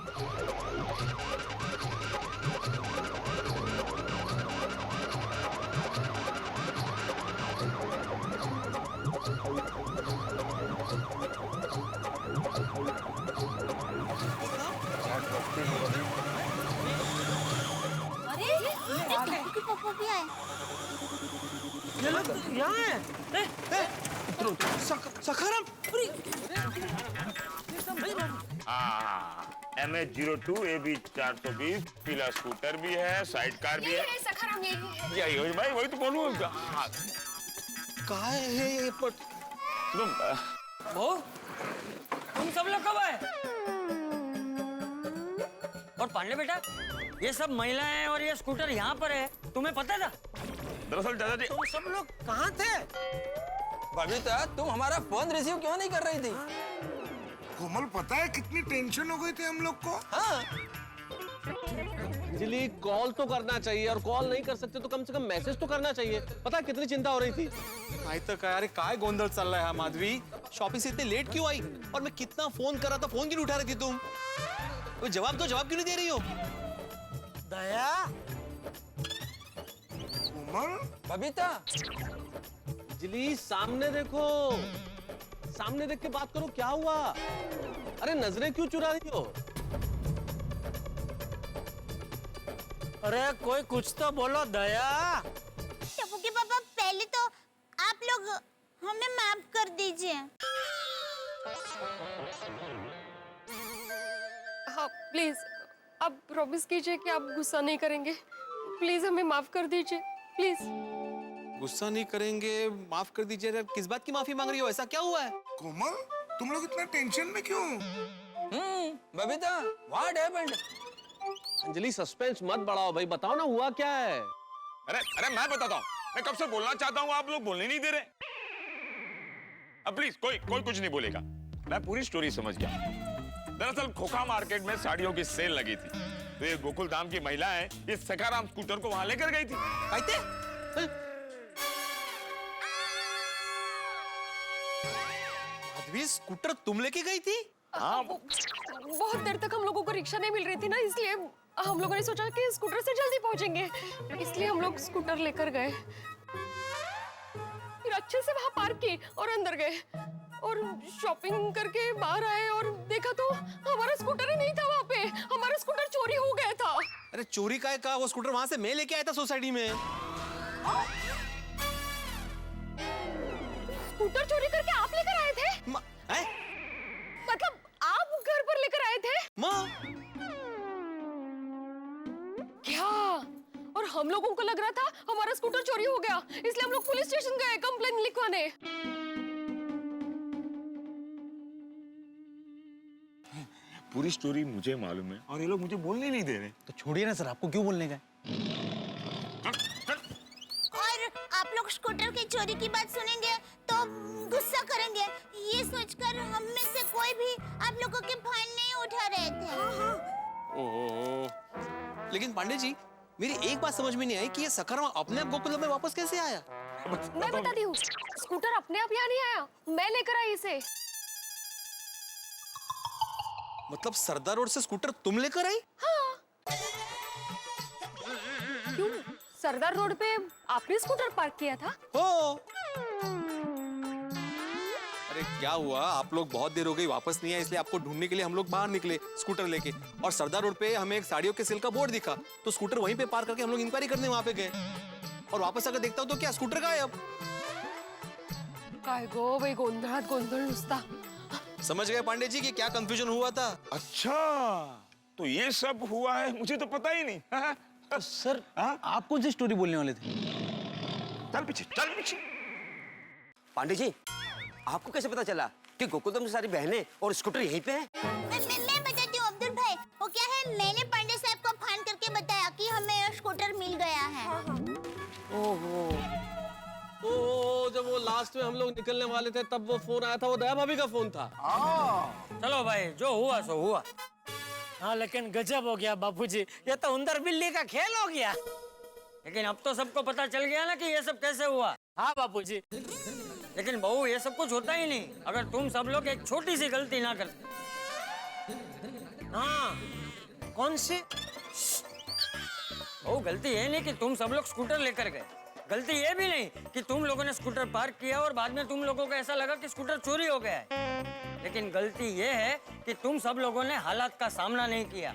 पापा भी आए। ये लोग यहाँ हैं। सखाराम MH02 AB 420 पीला स्कूटर भी है, साइड कार भी है। सखाराम यही है। यही हो भाई, वही तो बोलूँ। कहाँ है ये पट? तुम सब लोग कब आए? और पांडे बेटा, ये सब महिलाएं और ये स्कूटर यहाँ पर है, तुम्हें पता था? दरअसल दादाजी, तुम सब लोग कहाँ थे? बबीता, तुम हमारा फोन रिसीव क्यों नहीं कर रही थी? कोमल, पता है कितनी टेंशन हो गई थी हम लोग को? हाँ। अंजलि, कॉल तो करना चाहिए, और कॉल नहीं कर सकते तो कम से कम मैसेज तो करना चाहिए। पता है कितनी चिंता हो रही थी? आई तो क्या, अरे काय गोंधल चल रहा है माधवी? शॉपिंग से इतने लेट क्यों आई? और मैं कितना फोन कर रहा था, फोन क्यों नहीं उठा रही थी तुम? कोई जवाब क्यों नहीं दे रही हो? दया, कोमल, बबीता, अंजलि सामने देखो, सामने देख के बात करो, क्या हुआ? अरे नजरें क्यों चुरा रही हो? अरे कोई कुछ तो बोलो दया। टप्पू के पापा, पहले तो आप लोग हमें माफ कर दीजिए। हाँ प्लीज, आप प्रॉमिस कीजिए कि आप गुस्सा नहीं करेंगे। प्लीज हमें माफ कर दीजिए, प्लीज। गुस्सा नहीं करेंगे, माफ कर दीजिए। अरे किस बात की माफी मांग रही हो? ऐसा क्या हुआ है? कोमल, तुम लोग इतना टेंशन में क्यों? Babita, what happened? Anjali, suspense मत बढ़ाओ भाई, बताओ ना हुआ क्या है? अरे मैं बताता हूँ। मैं कब से बोलना चाहता हूँ, आप लोग बोलने नहीं दे रहे। अब प्लीज कोई कुछ नहीं बोलेगा। मैं पूरी स्टोरी समझ गया। दरअसल खोखा मार्केट में साड़ियों की सेल लगी थी, तो ये गोकुल धाम की महिलाएं ये सखाराम स्कूटर को वहां लेकर गई थी। माधवी, स्कूटर तुम लेके गई थी? हाँ, बहुत देर तक हम लोगों को रिक्शा नहीं मिल रही थी ना, इसलिए हम लोगों ने सोचा कि स्कूटर से जल्दी पहुंचेंगे, इसलिए हम लोग स्कूटर लेकर गए। फिर अच्छे से वहां पार्क की और अंदर गए और शॉपिंग करके बाहर आए और देखा तो हमारा स्कूटर ही नहीं था वहां पे। हमारा स्कूटर चोरी हो गया था। अरे चोरी का वो स्कूटर वहां से मैं लेके आया था सोसाइटी में। स्कूटर चोरी करके आप लेकर आए थे? मतलब आप घर पर लेकर आए थे? क्या? और हम लोगों को लग रहा था हमारा स्कूटर चोरी हो गया, इसलिए हम लोग पुलिस स्टेशन गए कंप्लेंट लिखवाने। पूरी स्टोरी मुझे मालूम है और ये लोग मुझे बोलने नहीं दे रहे। तो छोड़िए ना सर, आपको क्यों बोलने गए? और आप लोग स्कूटर की चोरी की बात सुनेंगे तो गुस्सा करेंगे, ये सोचकर हम में से कोई भी आप लोगों के फाइन नहीं उठा रहे थे। ओह, लेकिन पांडे जी, मेरी एक बात समझ में नहीं आई कि ये सखाराम अपने आप गोकुल में वापस कैसे आया? मैं बताती हूँ, स्कूटर अपने आप यहाँ नहीं आया, मैं लेकर आई इसे। मतलब सरदार रोड से स्कूटर तुम लेकर आई? हाँ। क्यों? सरदार रोड पे आपने स्कूटर पार्क किया था? हो। अरे क्या हुआ, आप लोग बहुत देर हो गई वापस नहीं आए, इसलिए आपको ढूंढने के लिए हम लोग बाहर निकले स्कूटर लेके, और सरदार रोड पे हमें एक साड़ियों के सेल का बोर्ड दिखा, तो स्कूटर वहीं पे पार्क करके हम लोग इंक्वायरी करने वहां पे गए, और वापस आकर देखता हूँ तो क्या स्कूटर गायब। काय गो बाई, गोंधळात गोंधळ नुसता। समझ गए पांडे जी कि क्या कंफ्यूजन हुआ था? अच्छा, तो ये सब हुआ है, मुझे तो पता ही नहीं। तो सर, आप कौन सी स्टोरी बोलने वाले थे? चल पीछे। पांडे जी, आपको कैसे पता चला कि गोकुलधाम की सारी बहनें और स्कूटर यहीं पे है? मैं बताती हूँ अब्दुल भाई, वो क्या है, मैंने पांडे साहब को फोन करके बताया कि हमें स्कूटर मिल गया है। ओहो, तो जब वो लास्ट में हम लोग निकलने वाले थे तब वो फोन आया था, वो दया भाभी का फोन था। चलो भाई, जो हुआ सो हुआ। हाँ लेकिन गजब हो गया बापूजी, ये तो उंदर बिल्ली का खेल हो गया। लेकिन अब तो सबको पता चल गया ना कि ये सब कैसे हुआ। हाँ बापूजी। लेकिन बहू, ये सब कुछ होता ही नहीं अगर तुम सब लोग एक छोटी सी गलती ना करते। हाँ, कौन सी? वो गलती ये नहीं कि तुम सब लोग स्कूटर लेकर गए, गलती ये भी नहीं कि तुम लोगों ने स्कूटर पार्क किया और बाद में तुम लोगों को ऐसा लगा कि स्कूटर चोरी हो गया है। लेकिन गलती ये है कि तुम सब लोगों ने हालात का सामना नहीं किया।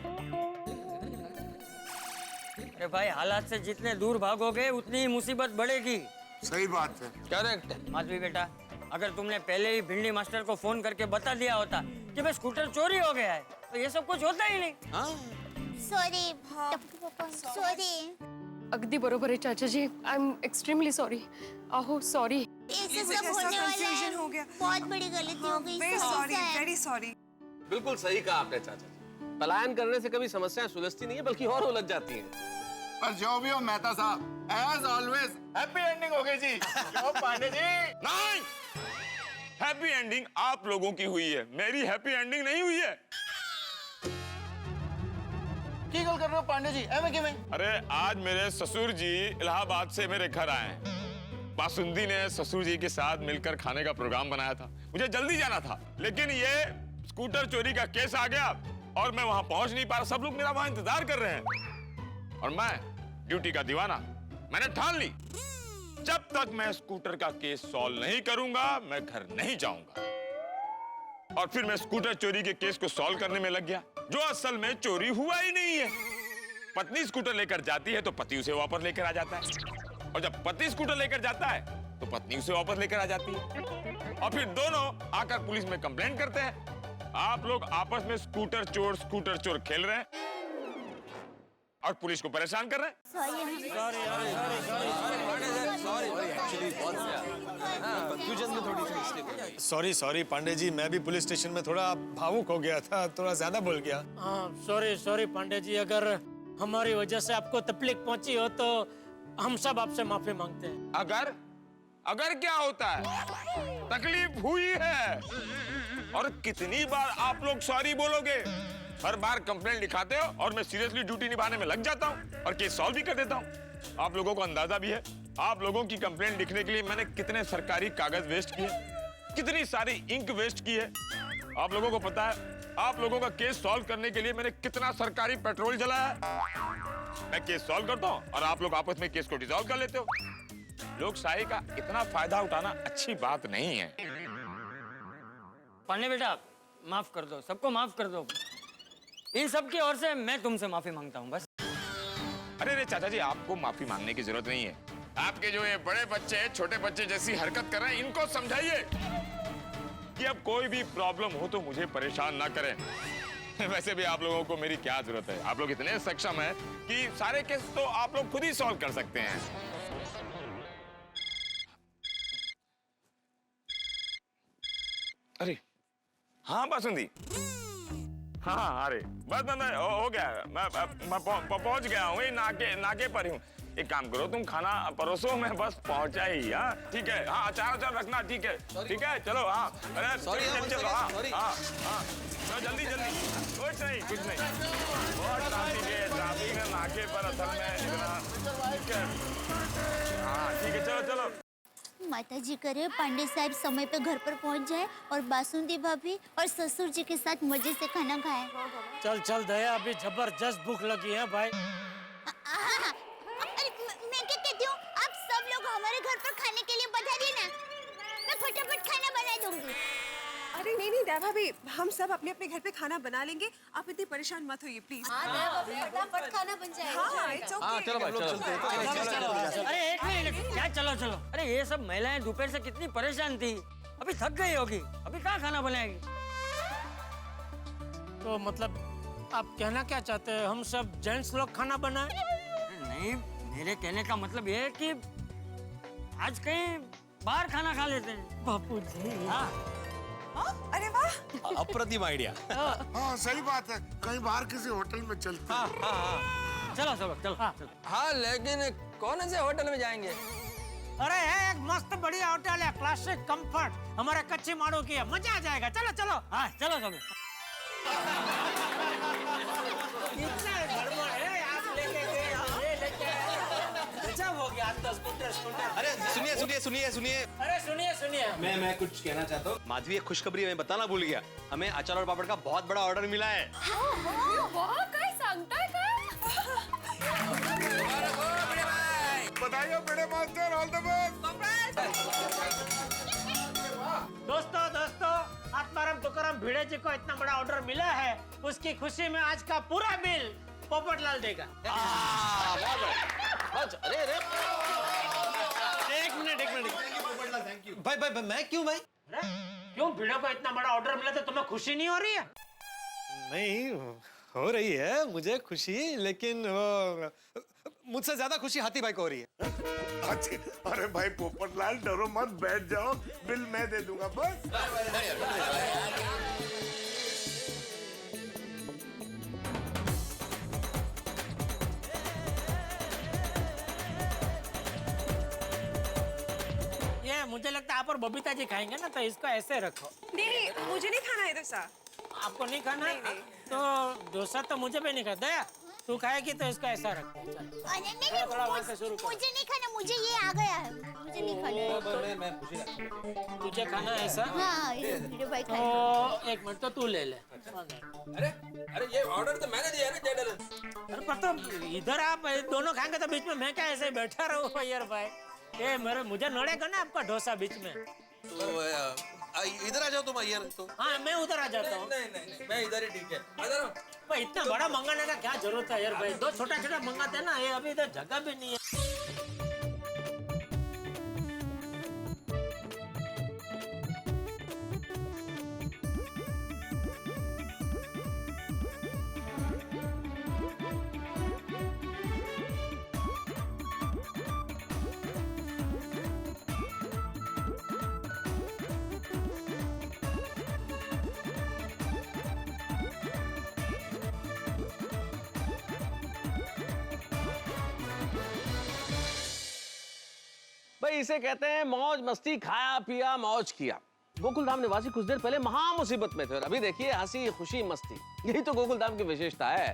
अरे भाई, हालात से जितने दूर भागोगे उतनी ही मुसीबत बढ़ेगी। सही बात है। करेक्ट। माधवी बेटा, अगर तुमने पहले ही भिंडी मास्टर को फोन करके बता दिया होता कि भाई स्कूटर चोरी हो गया है तो ये सब कुछ होता ही नहीं। सॉरी टप्पू पापा, सॉरी। अगदी बरोबर है चाचा जी, आई एम एक्सट्रीमली सॉरी। आहो सॉरी। ऐसे सब होने वाला है, हो गया। बहुत बड़ी गलती हो गई। Very sorry. बिल्कुल सही कहा आपने चाचा जी। पलायन करने से कभी समस्याएं सुलझती नहीं है बल्कि और उलझ जाती हैं। पर जो भी हो मेहता साहब, एज ऑलवेज हैप्पी एंडिंग हो गई जी। क्यों पांडे जी? नहीं, हैप्पी एंडिंग आप लोगों की हुई है, मेरी हैप्पी एंडिंग नहीं हुई है। की गल कर रहे हो पांडे जी? एवं किवें? अरे आज मेरे ससुर जी इलाहाबाद से मेरे घर आए। बासुंदी ने ससुर जी के साथ मिलकर खाने का प्रोग्राम बनाया था। मुझे जल्दी जाना था, लेकिन ये स्कूटर चोरी का केस आ गया और मैं वहां पहुंच नहीं पा रहा। सब लोग मेरा वहां इंतजार कर रहे हैं और मैं ड्यूटी का दीवाना, मैंने ठान ली जब तक मैं स्कूटर का केस सॉल्व नहीं करूंगा मैं घर नहीं जाऊंगा। और फिर मैं स्कूटर चोरी के केस को सॉल्व करने में लग गया, जो असल में चोरी हुआ ही नहीं है। पत्नी स्कूटर लेकर जाती है तो पति उसे वापस लेकर आ जाता है, और जब पति स्कूटर लेकर जाता है तो पत्नी उसे वापस लेकर आ जाती है, और फिर दोनों आकर पुलिस में कंप्लेंट करते हैं। आप लोग आपस में स्कूटर चोर खेल रहे हैं और पुलिस को परेशान कर रहे हैं। सॉरी पांडे जी, मैं भी पुलिस स्टेशन में थोड़ा भावुक हो गया था, थोड़ा ज्यादा बोल गया। सॉरी पांडे जी, अगर हमारी वजह से आपको तकलीफ पहुंची हो तो हम सब आपसे माफी मांगते हैं। अगर क्या होता है? तकलीफ हुई है, और कितनी बार आप लोग सॉरी बोलोगे? हर बार कंप्लेंट लिखाते हो और मैं सीरियसली ड्यूटी निभाने में लग जाता हूँ और केस सॉल्व भी कर देता हूँ। आप लोगों को अंदाजा भी है, आप लोगों की कंप्लेंट लिखने के लिए मैंने कितने सरकारी कागज वेस्ट किए, कितनी सारी इंक वेस्ट की है। आप लोगों को पता है, आप लोगों का केस सॉल्व करने के लिए मैंने कितना सरकारी पेट्रोल जलाया है। मैं केस सॉल्व करता हूँ और आप लोग आपस में केस को डिसॉल्व कर लेते हो। लोकशाही का इतना फायदा उठाना अच्छी बात नहीं है। पांडे बेटा माफ कर दो, सबको माफ कर दो। इन सब की ओर से मैं तुमसे माफी मांगता हूँ बस। अरे चाचा जी, आपको माफी मांगने की जरूरत नहीं है। आपके जो ये बड़े बच्चे छोटे बच्चे जैसी हरकत कर रहे हैं, इनको समझाइए कि अब कोई भी प्रॉब्लम हो तो मुझे परेशान ना करें। वैसे भी आप लोगों को मेरी क्या जरूरत है, आप लोग इतने सक्षम हैं कि सारे केस तो आप लोग खुद ही सॉल्व कर सकते हैं। अरे हाँ बासुंदी, हाँ अरे बस मैं हो गया, मैं पहुंच गया हूँ, नाके पर हूँ। एक काम करो, तुम खाना परोसो, मैं बस पहुंचा ही। हाँ ठीक है, हाँ अचार रखना, ठीक है चलो। हाँ अरे चलो, हाँ जल्दी कुछ नहीं। बहुत ट्रैफिक है नाके पर असल में इतना। ठीक है, हाँ ठीक है, चलो। माता जी करे पांडे साहब समय पे घर पर पहुंच जाए और बासुंदी भाभी और ससुर जी के साथ मजे से खाना खाएं। चल दया, अभी जबरदस्त भूख लगी है भाई। मैं क्या कहती हूँ, आप सब लोग हमारे घर पर खाने के लिए बता देना, मैं फटाफट खाना बना दूंगी। अरे नहीं दया भाभी, हम सब अपने अपने घर पे खाना बना लेंगे, आप इतनी परेशान मत होइए प्लीज। फटाफट खाना बन जाएगा। हाँ चलो भाई, चलो। अरे एक मिनट, क्या चलो। अरे ये सब महिलाएं दोपहर से कितनी परेशान थी, अभी थक गई होगी, अभी कहाँ खाना बनाएगी? तो मतलब आप कहना क्या चाहते हैं, हम सब जेंट्स लोग खाना बनाए? नहीं, मेरे कहने का मतलब ये है कि आज कहीं बाहर खाना खा लेते हैं। बापू जी। हाँ अरे वाह, अप्रतिम आइडिया। हाँ सही बात है, कहीं बाहर किसी होटल में चलते हैं। चलो। हाँ लेकिन कौन से होटल में जाएंगे? अरे है एक मस्त बढ़िया होटल है, क्लासिक कंफर्ट, हमारे कच्ची माड़ो की है, मजा आ जाएगा। चलो। हाँ चलो सब। इतना गड़बड़ है, आप लेके गए, हम ये लेके गजब हो गया। तो स्कूटर। अरे सुनिए। अरे सुनिए। मैं कुछ कहना चाहता हूँ। माधवी, एक खुशखबरी मैं बताना भूल गया, हमें अचार और पापड़ का बहुत बड़ा ऑर्डर मिला है। वाह, काय सांगताय काय? बधाई बड़े मास्टर, ऑल द बेस्ट। दोस्तों, आत्माराम तुकाराम भिड़े जी को इतना बड़ा ऑर्डर मिला है, उसकी खुशी में आज का पूरा बिल पोपटलाल देगा। अरे एक मिनट। भाई मैं क्यों भाई? क्यों भिड़े को इतना बड़ा ऑर्डर मिला तो तुम्हें खुशी नहीं हो रही है? नहीं हो रही है मुझे खुशी, लेकिन वो मुझसे ज्यादा खुशी हाथी भाई को हो रही है। अरे भाई पोपटलाल डरो मत, बैठ जाओ, बिल मैं दे दूंगा बस। ये मुझे लगता है आप और बबीता जी खाएंगे ना, तो इसको ऐसे रखो। नहीं मुझे नहीं खाना है डोसा। आपको नहीं खाना? नहीं। तो डोसा तो मुझे भी नहीं खाता है। तू खाएगी तो इसको ऐसा रखो। थोड़ा वहाँ से शुरू करो। मुझे नहीं खाना, मुझे ये आ गया है, मुझे नहीं खाना। मैं तुझे खाना है ऐसा? हाँ, भिड़े भाई खाए। तो एक मिनट तो तू ले ले। अरे अरे ये ऑर्डर तो मैंने दिया है ना जेडल। अरे पर तो इधर आप दोनों खाएंगे तो बीच में मैं क्या ऐसे बैठा रहूँ यार भाई? ये मुझे नड़ेगा ना आपका डोसा बीच में। तो इधर आ जाओ तुम यार। तो हाँ मैं उधर आ जाता हूँ। नहीं मैं इधर ही ठीक है। भाई इतना बड़ा मंगाने का क्या जरूरत है यार भाई? दो छोटा छोटा मंगाते हैं ना, ये अभी इधर जगह भी नहीं है। भाई इसे कहते हैं मौज मस्ती, खाया पिया मौज किया। गोकुल धाम निवासी कुछ देर पहले महा मुसीबत में थे और अभी देखिए हंसी खुशी मस्ती। यही तो गोकुल धाम की विशेषता है।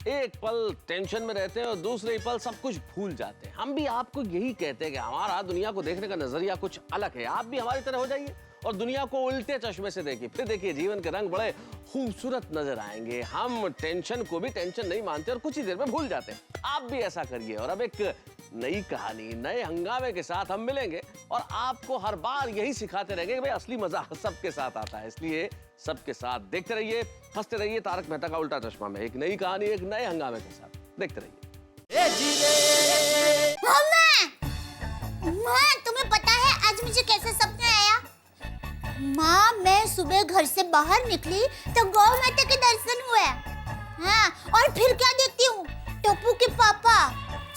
एक पल टेंशन में रहते हैं और दूसरे पल सब कुछ भूल जाते हैं। हम भी आपको यही कहते हैं कि हमारा दुनिया को देखने का नजरिया कुछ अलग है। आप भी हमारी तरह हो जाइए और दुनिया को उल्टे चश्मे से देखिए, फिर देखिए जीवन के रंग बड़े खूबसूरत नजर आएंगे। हम टेंशन को भी टेंशन नहीं मानते और कुछ ही देर में भूल जाते हैं। आप भी ऐसा करिए। और अब एक नई कहानी, नए हंगामे के साथ हम मिलेंगे और आपको हर बार यही सिखाते रहेंगे कि भाई असली मजा सबके साथ आता है। इसलिए सबके साथ देखते रहिए, हंसते रहिए। तारक मेहता का उल्टा चश्मा में एक नई कहानी, एक नए हंगामे के साथ देखते रहिए। माँ, तुम्हें पता है आज मुझे कैसे सपना आया? माँ, मैं सुबह घर से बाहर निकली तो गौ माता के दर्शन हुए। हाँ, और फिर क्या देखती हूँ, टप्पू के पापा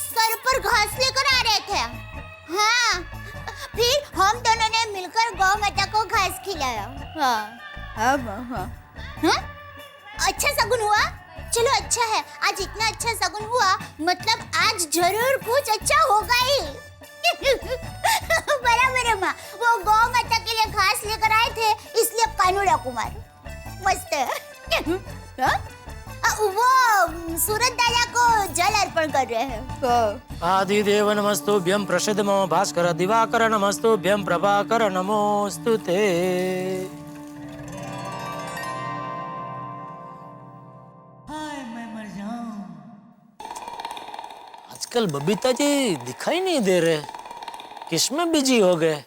सर पर घास लेकर आ रहे थे। हाँ, फिर हम दोनों ने मिलकर गौ माता को घास खिलाया। हाँ, हाँ, अच्छा शगुन हुआ। चलो अच्छा है, आज इतना अच्छा शगुन हुआ, मतलब आज जरूर कुछ अच्छा होगा ही। बराबर है माँ, वो गौ माता के लिए घास लेकर आए थे, इसलिए कानूड़ा कुमार मस्त है। वो सूरज दादा को जल अर्पण कर रहे हैं। आदिदेव नमस्तुभ्यं प्रसिद्ध मम भास्कर दिवाकर नमस्तुभ्यं प्रभाकर नमोस्तुते। हाय मैं मर जाऊं। आजकल बबीता जी दिखाई नहीं दे रहे, किसमें बिजी हो गए?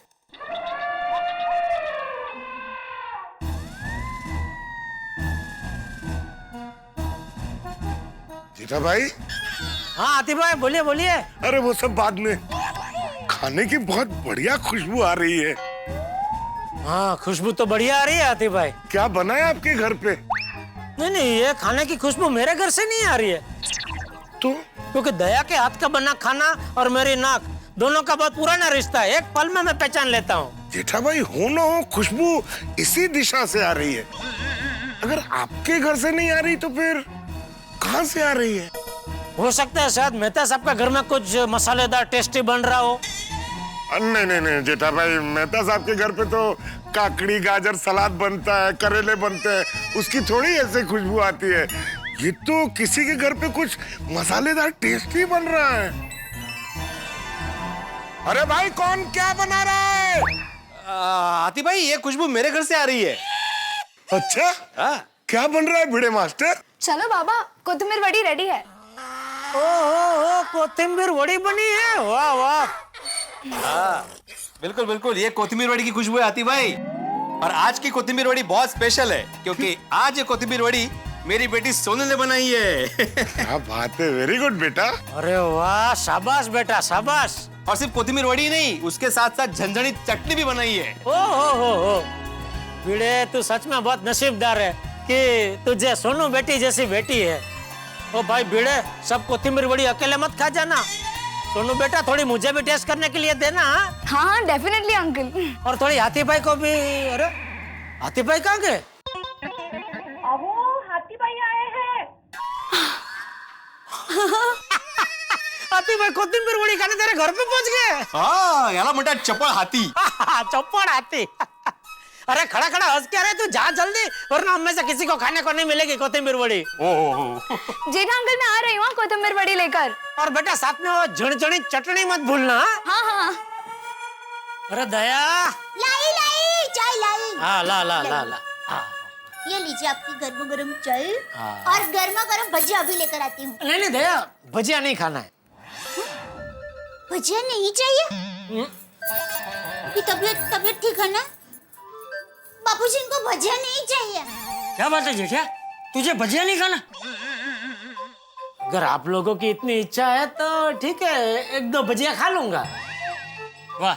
जीठा भाई। हाँ आतिफ भाई, बोलिए बोलिए। अरे वो सब बाद में, खाने की बहुत बढ़िया खुशबू आ रही है। हाँ खुशबू तो बढ़िया आ रही है आतिफ भाई। क्या बना है आपके घर पे? नहीं ये खाने की खुशबू मेरे घर से नहीं आ रही है। तो? क्योंकि दया के हाथ का बना खाना और मेरी नाक दोनों का बहुत पुराना रिश्ता है, एक पल में मैं पहचान लेता हूँ। जेठा भाई, हो ना हो खुशबू इसी दिशा से आ रही है। अगर आपके घर से नहीं आ रही तो फिर कहाँ से आ रही है? हो सकता है शायद मेहता साहब का घर में कुछ मसालेदार टेस्टी बन रहा हो। नहीं जेठा भाई, मेहता साहब के घर पे तो काकड़ी गाजर सलाद बनता है, करेले बनते हैं, उसकी थोड़ी ऐसे खुशबू आती है। ये तो किसी के घर पे कुछ मसालेदार टेस्टी बन रहा है। अरे भाई, कौन क्या बना रहा है? आती भाई, ये खुशबू मेरे घर से आ रही है। अच्छा? क्या बन रहा है भिड़े मास्टर? चलो बाबा, कोथिंबीर वड़ी रेडी है। ओ कोथिंबीर वड़ी बनी है, वाह वाह। बिल्कुल बिल्कुल, ये कोथिंबीर वड़ी की खुशबू है आती भाई। और आज की कोथिंबीर वड़ी बहुत स्पेशल है, क्योंकि आज ये कोथिंबीर वड़ी मेरी बेटी सोनू ने बनाई है। क्या बात है, वेरी गुड बेटा। अरे वाह, शाबाश बेटा शाबाश। और सिर्फ कोथिमीर वड़ी नहीं, उसके साथ साथ झंझनी चटनी भी बनाई है। ओ हो भिड़े, तू सच में बहुत नसीबदार है कि तुझे सोनू बेटी जैसी बेटी है। ओ भाई भिड़े, सब कोथिमीर वड़ी अकेले मत खा जाना। सोनू बेटा, थोड़ी मुझे भी टेस्ट करने के लिए देना। हाँ डेफिनेटली अंकल। और थोड़ी हाथी भाई को भी। अरे हाथी भाई कहाँ गए? हाथी भाई आए हैं। हाथी भाई कोथिंबीर वड़ी खाने तेरे घर पे पहुंच गए। हाँ, याला मोटा चप्पड़ हाथी। चप्पड़ हाथी। अरे खड़ा खड़ा हंस क्या रहे तू, जा जल्दी, वरना हम में से किसी को खाने को नहीं मिलेगी कोथिंबीर वड़ी। जेठा अंकल मैं आ रही हूँ कोथिंबीर वड़ी लेकर। और बेटा साथ में वो झणझणी चटनी मत भूलना। हाँ हाँ। अरे दया, लाई चाय लाई। हाँ ला ला ला ला। ये लीजिए आपकी गर्मा गर्म चाय हाँ। और गर्मा गर्म भजिया भी लेकर आती हूँ। नहीं दया, भजिया नहीं खाना है। भजिया नहीं चाहिए? तबीयत ठीक है ना? बापूजी इनको भजिया नहीं चाहिए। क्या बात है जेठा, तुझे भजिया नहीं खाना? अगर आप लोगों की इतनी इच्छा है तो ठीक है, एक दो भजिया खा लूंगा। वाह,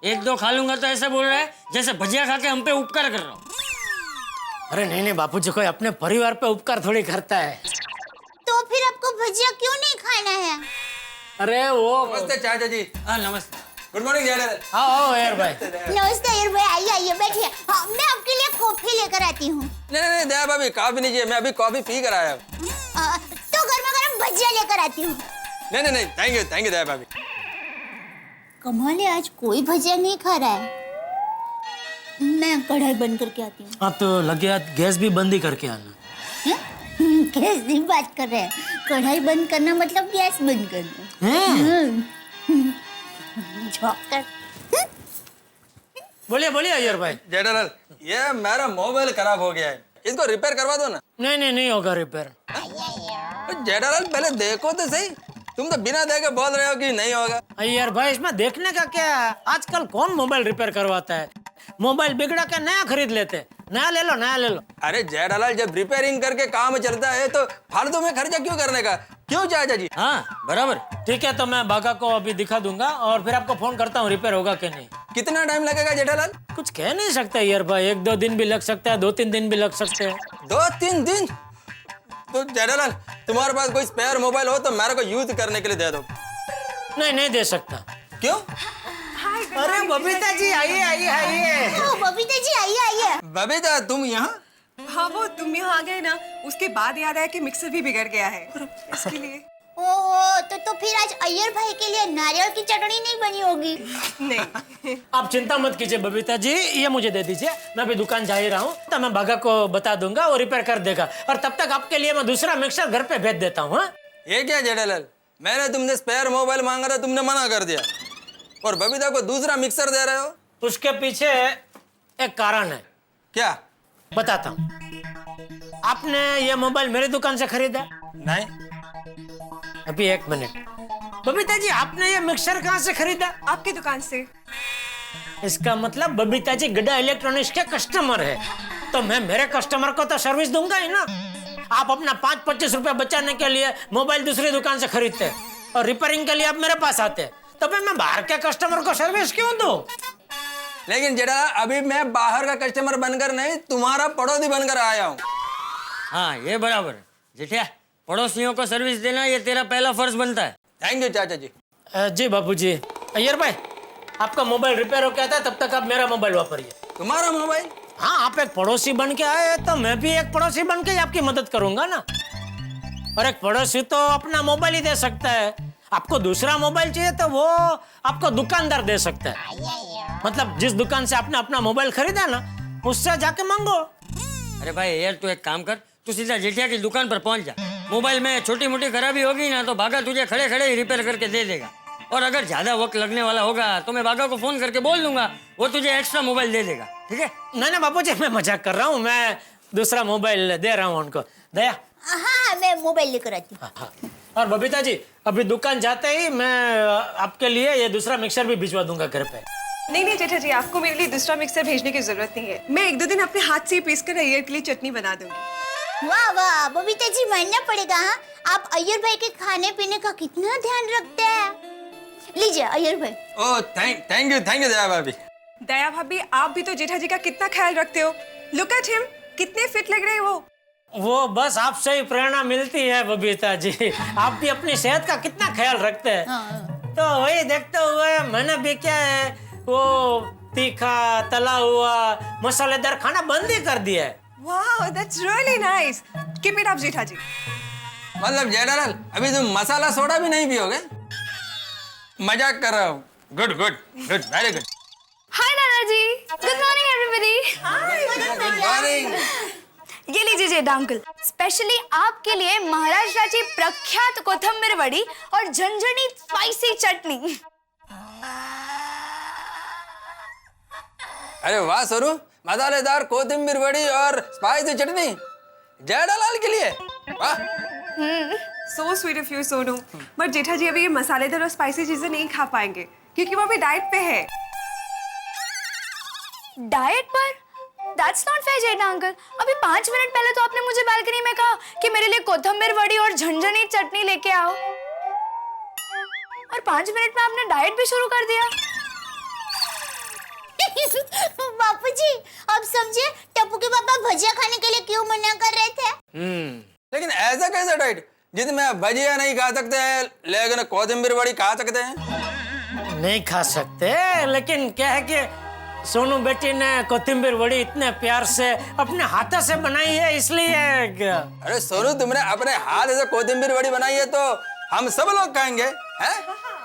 एक दो खा लूंगा तो ऐसे बोल रहा है जैसे भजिया खा के हम पे उपकार कर रहा हूँ। अरे नहीं बापूजी, कोई अपने परिवार पे उपकार थोड़ी करता है। तो फिर आपको भजिया क्यों नहीं खाना है? अरे वो नमस्ते चाचा जी। हाँ नमस्ते। गुड मॉर्निंग यार। आओ यार भाई। नमस्ते यार भाई, आइए बैठिए। हाँ, मैं आपके लिए कॉफी लेकर आती हूँ। नहीं दया भाभी, कॉफी नहीं चाहिए, मैं अभी कॉफी पी कर आया हूँ। तो गर्मा गर्म भजिया लेकर आती हूँ। नहीं थैंक यू दया भाभी। कमाल है, आज कोई भजिया नहीं खा रहा है। मैं कढ़ाई बंद करके आती हूँ। हाँ तो लगे गैस भी बंद ही करके आना। गैस की बात कर रहे हैं, कढ़ाई बंद करना मतलब गैस बंद करना। बोलिए अय्यर भाई। जेठालाल, ये मेरा मोबाइल खराब हो गया है, इसको रिपेयर करवा दो ना। नहीं होगा रिपेयर। जेठालाल पहले देखो तो सही, तुम तो बिना देखे बोल रहे हो कि नहीं होगा। अय्यर भाई, इसमें देखने का क्या है? आजकल कौन मोबाइल रिपेयर करवाता है? मोबाइल बिगड़ा के नया खरीद लेते। नया ले लो। अरे जेठालाल, जब रिपेयरिंग करके काम चलता है तो फालतू में खर्चा क्यों करने का? क्यों चाचा जी? हाँ बराबर। ठीक है, तो मैं बागा को अभी दिखा दूंगा और फिर आपको फोन करता हूँ रिपेयर होगा कि नहीं। कितना टाइम लगेगा जेठालाल? कुछ कह नहीं सकते यार भाई, 1-2 दिन भी लग सकता है, 2-3 दिन भी लग सकते हैं। 2-3 दिन? तो जेठालाल, तुम्हारे पास कोई स्पेयर मोबाइल हो तो मेरे को यूज करने के लिए दे दो। नहीं दे सकता। क्यों? अरे बबीता जी आइए। बबीता जी आइए। बबीता तुम यहाँ? हाँ, वो तुम यहाँ आ गए ना, उसके बाद याद आया कि मिक्सर भी बिगड़ गया है, इसके लिए। ओहो, तो फिर आज अय्यर भाई के लिए नारियल की चटनी नहीं बनी होगी। नहीं। आप चिंता मत कीजिए बबीता जी, ये मुझे दे दीजिए, मैं अभी दुकान जा ही रहा हूँ, तो मैं बागा को बता दूंगा, वो रिपेयर कर देगा। और तब तक आपके लिए मैं दूसरा मिक्सर घर पे भेज देता हूँ। ये क्या जेठालाल, मैंने तुमने स्पेयर मोबाइल मांगा था, तुमने मना कर दिया, और बबीता को दूसरा मिक्सर दे रहे हो? उसके पीछे एक कारण है। क्या? बताता हूँ। आपने ये मोबाइल मेरी दुकान से खरीदा? नहीं। अभी 1 मिनट। बबीता जी, आपने ये मिक्सर कहाँ से खरीदा? आपकी दुकान से। इसका मतलब बबीता जी गड्ढा इलेक्ट्रॉनिक्स के कस्टमर है, तो मैं मेरे कस्टमर को तो सर्विस दूंगा ही ना। आप अपना 5-25 रुपया बचाने के लिए मोबाइल दूसरी दुकान से खरीदते और रिपेयरिंग के लिए आप मेरे पास आते, तो फिर मैं बाहर के कस्टमर को सर्विस क्यों दूं? लेकिन जेठा, अभी मैं बाहर का कस्टमर बनकर नहीं, तुम्हारा पड़ोसी बनकर आया हूँ। हाँ ये बराबर है जेठिया, पड़ोसियों को सर्विस देना ये तेरा पहला फर्ज बनता है। थैंक यू चाचा जी। जी बाबूजी। अय्यर भाई, आपका मोबाइल रिपेयर हो गया था, तब तक आप मेरा मोबाइल वापरिए। तुम्हारा मोबाइल? हाँ, आप एक पड़ोसी बन के आए तो मैं भी एक पड़ोसी बन के आपकी मदद करूंगा ना। और एक पड़ोसी तो अपना मोबाइल ही दे सकता है, आपको दूसरा मोबाइल चाहिए तो वो आपको दुकानदार दे सकता है। मतलब जिस दुकान से आपने अपना मोबाइल खरीदा ना, उससे जाके मांगो। अरे भाई यार, तू एक काम कर, तू सीधा जेठिया की दुकान पर पहुंच जा। मोबाइल में छोटी मोटी खराबी होगी ना तो बागा तुझे खड़े खड़े ही रिपेयर करके दे देगा। और अगर ज्यादा वक्त लगने वाला होगा तो मैं बागा को फोन करके बोल दूंगा, वो तुझे एक्स्ट्रा मोबाइल दे देगा। ठीक है? नहीं बाबूजी, मैं मजाक कर रहा हूँ, मैं दूसरा मोबाइल दे रहा हूँ उनको। दया? हाँ, मैं मोबाइल लेकर आती हूँ। हाँ। और बबीता जी, अभी दुकान जाते ही मैं आपके लिए ये दूसरा मिक्सर भी भिजवा दूंगा घर पे। नहीं जेठा जी, आपको मेरे लिए दूसरा मिक्सर भेजने की जरूरत नहीं है, मैं 1-2 दिन अपने हाथ से पीस कर अय्यर के लिए चटनी बना दूंगी। वाह बबीता जी, मानना पड़ेगा। हाँ, आप अय्यर भाई के खाने पीने का कितना ध्यान रखते हैं। लीजिए अय्यर भाई। ओ थैंक यू दया भाभी। दया भाभी, आप भी तो जेठा जी का कितना ख्याल रखते हो। लुक एट हिम, कितने फिट लग रहे हैं वो बस आपसे ही प्रेरणा मिलती है बबीता जी। आप भी अपनी सेहत का कितना ख्याल रखते हैं। तो वही देखते हुए मैंने भी क्या है वो तीखा तला हुआ मसालेदार खाना बंद ही कर दिया है। Wow, that's really nice. Keep it up Jetha ji. मतलब जेठालाल, अभी तुम मसाला सोडा भी नहीं पियोगे? मजाक कर रहा हूँ। Good good good, very good. Hi दादाजी, good morning everybody. Good morning. ये लीजिए जेठा अंकल, स्पेशली आपके लिए महाराष्ट्र की प्रख्यात कोथिंबीर वड़ी और झंझनी स्पाइसी चटनी। अरे वाह सोनू, मसालेदार कोथिंबीर वड़ी और स्पाइसी चटनी जेठालाल के लिए। वाह। So sweet of you Sonu. But Jetha ji अभी ये मसालेदार और स्पाइसी चीजें नहीं खा पाएंगे क्योंकि वो अभी डाइट पे है। डाइट पर? That's not fair Jetha uncle. अभी 5 मिनट पहले तो आपने मुझे बालकनी में कहा कि मेरे लिए कोथिंबीर वड़ी और झंझनी चटनी लेके आओ, और 5 मिनट में आपने डाइट भी शुरू कर दिया। बापूजी, अब समझे टप्पू के पापा भजिया खाने के लिए क्यों मना कर रहे थे। लेकिन ऐसा कैसा डाइट जिसमें आप भजिया नहीं खा सकते हैं लेकिन कोथिंबीर वड़ी खा सकते हैं? नहीं खा सकते, लेकिन क्या है कि सोनू बेटी ने कोथिंबीर वड़ी इतने प्यार से अपने हाथों से बनाई है, इसलिए। अरे सोनू, तुमने अपने हाथ से कोथिंबीर वड़ी बनाई है तो हम सब लोग खाएंगे, हैं?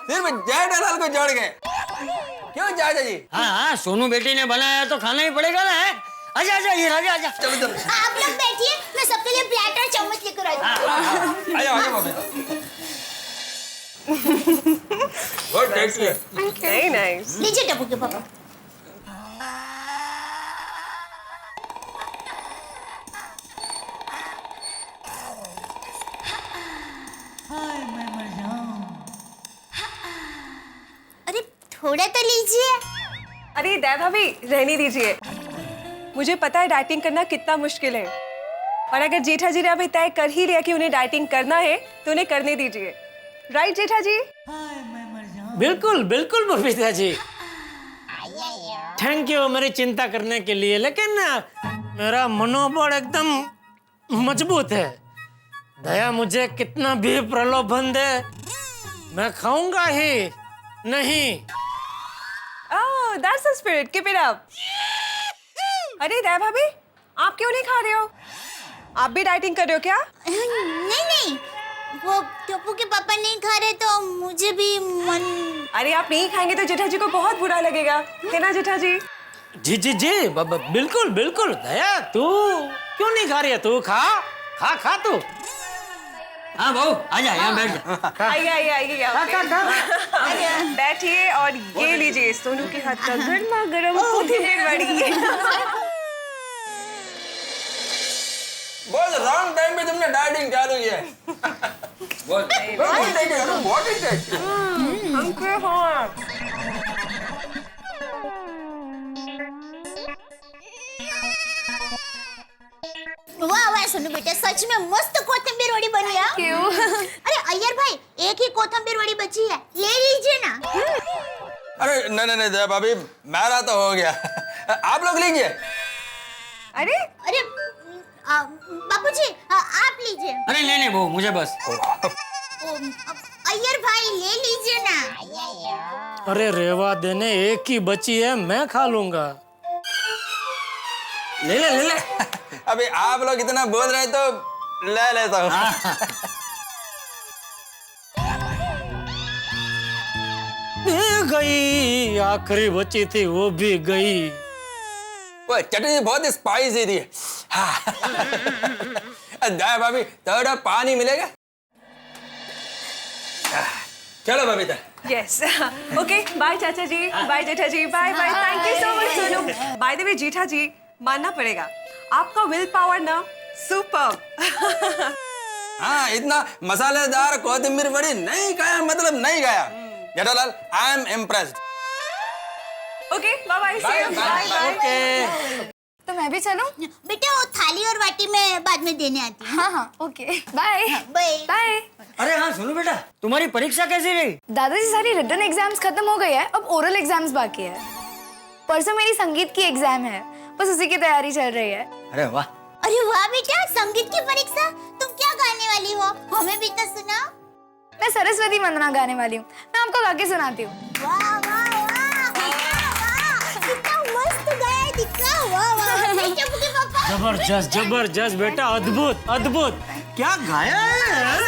सिर्फ जेठालाल को जोड़ के। क्यों चाचा जी? हाँ, सोनू बेटी ने बनाया तो खाना ही पड़ेगा ना। है आजा आजा, ये आजा आजा। चलो चलो, आप लोग बैठिए, मैं सबके लिए प्लेट और चम्मच लेकर आई हूँ। आजा आजा मम्मी। गुड, टेस्टी है। Very nice. लीजिए टप्पू के पापा। अरे थोड़ा तो लीजिए। अरे दया भाभी, रहने दीजिए। मुझे पता है डाइटिंग करना कितना मुश्किल है, और अगर जेठा जी ने अभी तय कर ही लिया कि उन्हें डाइटिंग करना है तो उन्हें करने दीजिए। राइट जेठा जी? बिल्कुल बिल्कुल बबीता जी, थैंक यू मेरी चिंता करने के लिए, लेकिन मेरा मनोबल एकदम मजबूत है। दया मुझे कितना भी प्रलोभन दे, मैं खाऊंगा ही नहीं। Oh, that's the spirit, keep it up. अरे दया भाभी, आप क्यों नहीं खा रहे हो? आप भी डाइटिंग कर रहे हो क्या? नहीं, वो टप्पू के पापा नहीं खा रहे तो मुझे भी मन। अरे आप नहीं खाएंगे तो जेठा जी को बहुत बुरा लगेगा, है ना जेठा जी? जी जी जी, बिल्कुल बिल्कुल। दया तू क्यों नहीं खा रही है? तू खा खा खा तू। हाँ बहू, आजा यहाँ बैठ जा। आइए बैठिए और ये लीजिए सोनू के हाथ का गर्मा गर्म कोथिंबीर वड़ी। बहुत रॉन्ग टाइम पे तुमने डाइटिंग चालू किया है। बहुत वाह वाह सोनू बेटा, सच में मस्त कोथिंबीर वड़ी बनी है। क्यों? अरे अय्यर भाई, एक ही कोथिंबीर वड़ी बची है, ले लीजिए ना। अरे नहीं दया भाभी, मेरा तो हो गया। आप लोग लीजिए। अरे बापूजी, आप लीजिए। अरे नहीं बहू, मुझे बस। अय्यर भाई ले लीजिए ना। अरे रेवा देने, एक ही बची है, मैं खा लूंगा। ले ले। अभी आप लोग इतना बोल रहे तो ले लेता हूँ। गई, आखिरी बची थी वो भी गई। वो चटनी बहुत स्पाइसी थी। हाँ। दया भाभी, थोड़ा पानी मिलेगा? चलो बबीता। यस, ओके, बाय चाचा जी, bye Jetha ji, bye bye, thank you so much Sonu. By the way Jetha ji, मानना पड़ेगा आपका विल पावर ना सुपर्ब। हाँ, इतना मसालेदार कोथिंबीर वड़ी नहीं खाया मतलब नहीं खाया। Jethalal, I am impressed. Okay, bye bye, see you, bye bye. तो मैं भी चलूं? बेटा वो थाली और वाटी में बाद में देने आती हूँ। हाँ ओके, बाय बाय बाय। अरे हाँ सुनो बेटा, तुम्हारी परीक्षा कैसी रही? दादाजी सारी रिटन एग्जाम्स खत्म हो गई है, अब ओरल एग्जाम्स बाकी है। परसों मेरी संगीत की एग्जाम है, बस उसी की तैयारी चल रही है। अरे वाह। अरे वाह बेटा, संगीत की परीक्षा, तुम क्या गाने वाली हो? हमें भी तो सुनाओ। मैं सरस्वती वंदना गाने वाली हूँ, मैं आपको गा के सुनाती हूँ। वाह वाह वाह, कितना मस्त गाया दिखा। वाह वाह, टप्पू के पापा। जबरदस्त जबरदस्त बेटा, अद्भुत अद्भुत, क्या गाया है।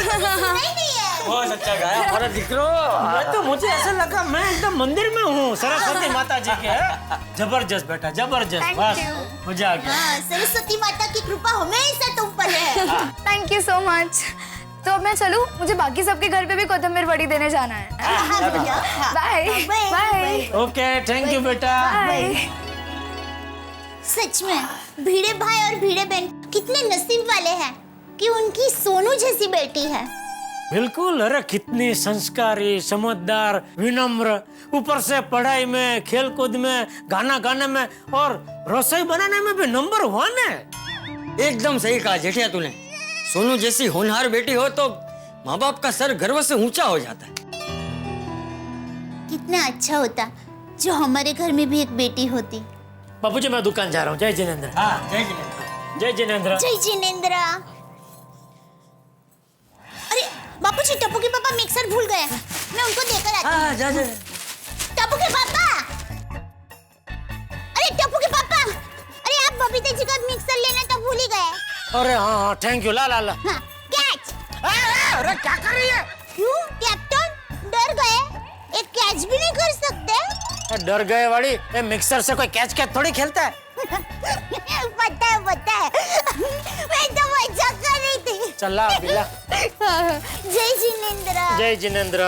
नहीं है। बहुत अच्छा गाया हमारा दिकरो। मैं तो मुझे ऐसा लगा मैं एकदम मंदिर में हूँ सरस्वती माता जी के। जबरदस्त बेटा जबरदस्त, बस मजा आ गया। सरस्वती माता की कृपा हमेशा तुम पर है। Thank you so much. तो अब मैं चलूं, मुझे बाकी सबके घर पे भी कोथिंबीर वड़ी देने जाना है। Bye bye. Okay thank you बेटा। बाय। सच में भिड़े भाई और भिड़े बहन कितने नसीब वाले हैं कि उनकी सोनू जैसी बेटी है। बिल्कुल, अरे कितनी संस्कारी, समझदार, विनम्र, ऊपर से पढ़ाई में, खेल कूद में, गाना गाने में और रसोई बनाने में भी नंबर 1 है। एकदम सही कहा जेठिया तूने। सोनू जैसी होनहार बेटी हो तो माँ बाप का सर गर्व से ऊंचा हो जाता है। कितना अच्छा होता जो हमारे घर में भी एक बेटी होती। बाबूजी मैं दुकान जा रहा हूँ। जय जिनेंद्र। हाँ जय जिनेंद्र। जय जिनेंद्र। जय जिनेंद्र। अरे बापूजी, टप्पू के पापा मिक्सर भूल गए, मैं उनको देकर आती हूँ। हाँ जा जा। टप्पू के पापा, अरे टप्पू के पापा, अरे आप बबीता जी का मिक्सर लेना तो भूल ही गए। अरे हाँ थैंक यू, ला ला ला। हाँ, कैच। अरे क्या कर रही है? क्यों कैप्टन, डर गए? एक कैच भी नहीं कर सकते? डर गए वाली, ये मिक्सर से कोई कैच कैच थोड़ी खेलता है। पता है मैं तो मजाक कर रही थी। चला बिला। जय जिनेंद्र। जय जिनेंद्र।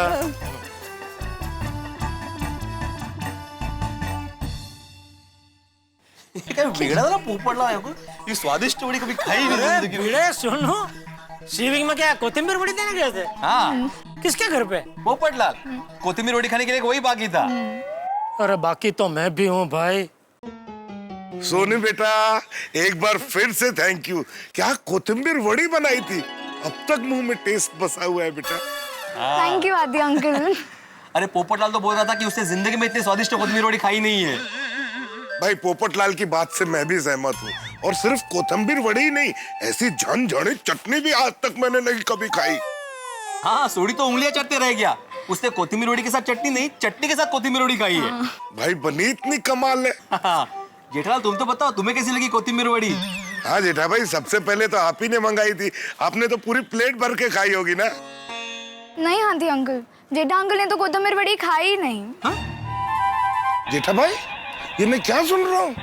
बिगड़ा ना पोपटला है को, ये स्वादिष्ट वड़ी कभी खाई नहीं जिंदगी में। बिगड़े सुनो, शिविंग में क्या कोथिंबीर वड़ी देने गए थे? हाँ। किसके घर पे? पोपटलाल, कोथिंबीर वड़ी खाने के लिए वही बाकी था। अरे बाकी तो मैं भी हूँ भाई। सोनी बेटा एक बार फिर से थैंक यू। क्या कोथिंबीर वड़ी बनाई थी, अब तक मुंह में टेस्ट बसा हुआ है बेटा। थैंक यू आदि अंकल। अरे पोपटलाल तो बोल रहा था कि उसने जिंदगी में इतनी स्वादिष्ट कोथिंबीर वड़ी खाई नहीं है। भाई पोपटलाल की बात से मैं भी सहमत हूँ, और सिर्फ कोथिंबीर वड़ी ही नहीं, ऐसी झनझनी चटनी भी आज तक मैंने नहीं कभी खाई। हाँ सोडी तो उंगलियां चटते रह गया, उसने कोथिंबीर वड़ी के साथ चटनी नहीं, चटनी के साथ कोथिंबीर वड़ी खाई है। भाई बनी इतनी कमाल है। जेठालाल तुम तो बताओ, तुम्हें कैसी लगी कोथिंबीर वड़ी? हाँ जेठा भाई, सबसे पहले तो आप ही ने मंगाई थी, आपने तो पूरी प्लेट भर के खाई होगी ना। नहीं आंटी अंकल, जेठा अंकल ने तो कोथिंबीर वड़ी खाई ही नहीं। जेठा भाई ये मैं क्या सुन रहा हूँ,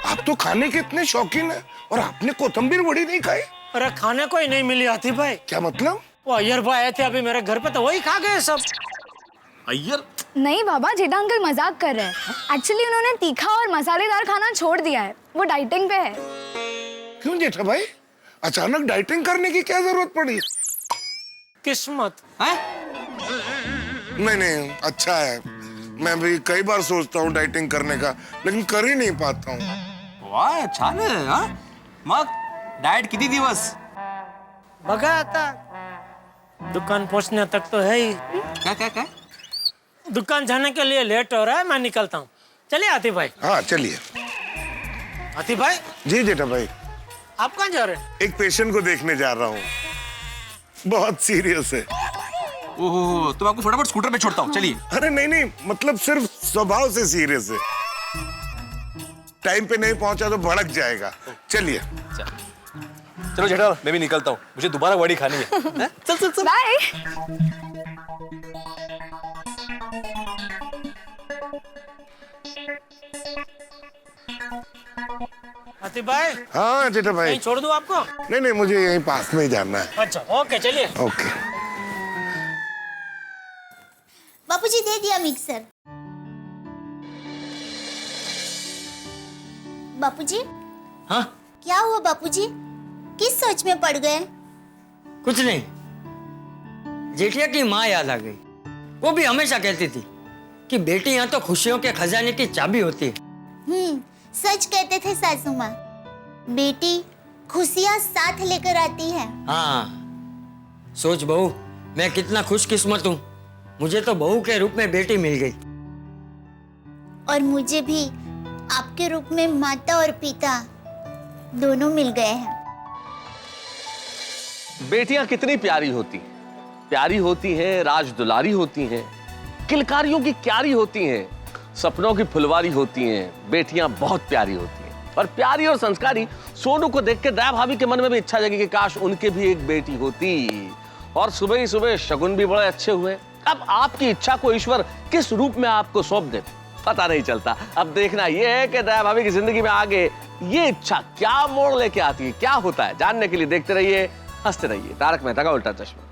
आप तो खाने के इतने शौकीन हैं और आपने कोथिंबीर वड़ी नहीं खाई? अरे खाने को ही नहीं मिली आती भाई। क्या मतलब? वो अय्यर भाई आए थे अभी मेरे घर पे, तो वही खा गए सब। अय्यर? नहीं बाबा, जेठा अंकल मजाक कर रहे हैं। एक्चुअली उन्होंने तीखा और मसालेदार खाना छोड़ दिया है, वो डाइटिंग पे है। क्यों जेठा भाई, अचानक डाइटिंग करने की क्या जरूरत पड़ी? किस्मत है? नहीं अच्छा है, मैं भी कई बार सोचता हूँ डाइटिंग करने का, लेकिन कर ही नहीं पाता हूँ। वाह छान आहे, हा? मग डाएट किती दिवस? बघा आता, दुकान पहुंचने तक तो है ही। क्या? दुकान जाने के लिए लेट हो रहा है, मैं निकलता हूँ। चलिए आतिफ भाई। हाँ चलिए। आतिफ भाई। जी जेठा भाई। आप कहाँ जा रहे हैं? एक पेशेंट को देखने जा रहा हूँ, बहुत सीरियस है। ओहो, तो मैं आपको फटाफट स्कूटर पे छोड़ता हूँ, चलिए। अरे नहीं, मतलब सिर्फ स्वभाव से सीरियस है, टाइम पे नहीं पहुंचा तो भड़क जाएगा। चलिए। चलो जेठा, मैं भी निकलता हूँ, मुझे दोबारा वड़ी खानी है। चल। बाय। आतिफ भाई। हाँ जेठा भाई। कहीं छोड़ दूं आपको? नहीं, मुझे यहीं पास में ही जाना है। अच्छा ओके चलिए। ओके। बापूजी दे दिया मिक्सर। बापूजी। हाँ? क्या हुआ बापूजी, किस सोच में पड़ गए? कुछ नहीं, जेठिया की माँ याद आ गई। वो भी हमेशा कहती थी कि बेटियां तो खुशियों के खजाने की चाबी होती है। सच कहते थे सासू माँ, बेटी खुशियाँ साथ लेकर आती है। हाँ सोच बहू, मैं कितना खुशकिस्मत हूँ, मुझे तो बहू के रूप में बेटी मिल गई। और मुझे भी आपके रूप में माता और पिता दोनों मिल गए हैं। बेटियां कितनी प्यारी होती हैं, प्यारी होती हैं, राज दुलारी होती हैं, किलकारियों की क्यारी होती हैं, सपनों की फुलवारी होती हैं। बेटियां बहुत प्यारी होती हैं और प्यारी और संस्कारी सोनू को देख के दया भाभी के मन में भी इच्छा जगी कि काश उनके भी एक बेटी होती। और सुबह ही सुबह शगुन भी बड़े अच्छे हुए। अब आपकी इच्छा को ईश्वर किस रूप में आपको सौंप दे पता नहीं चलता। अब देखना यह है कि दया भाभी की जिंदगी में आगे ये इच्छा क्या मोड़ लेके आती है, क्या होता है। जानने के लिए देखते रहिए, हंसते रहिए। तारक मेहता का उल्टा चश्मा।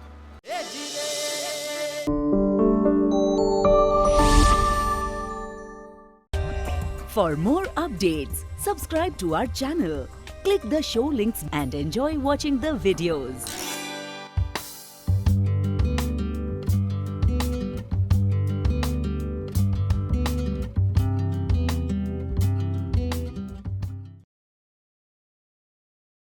For more updates, subscribe to our channel, click the show links and enjoy watching the videos.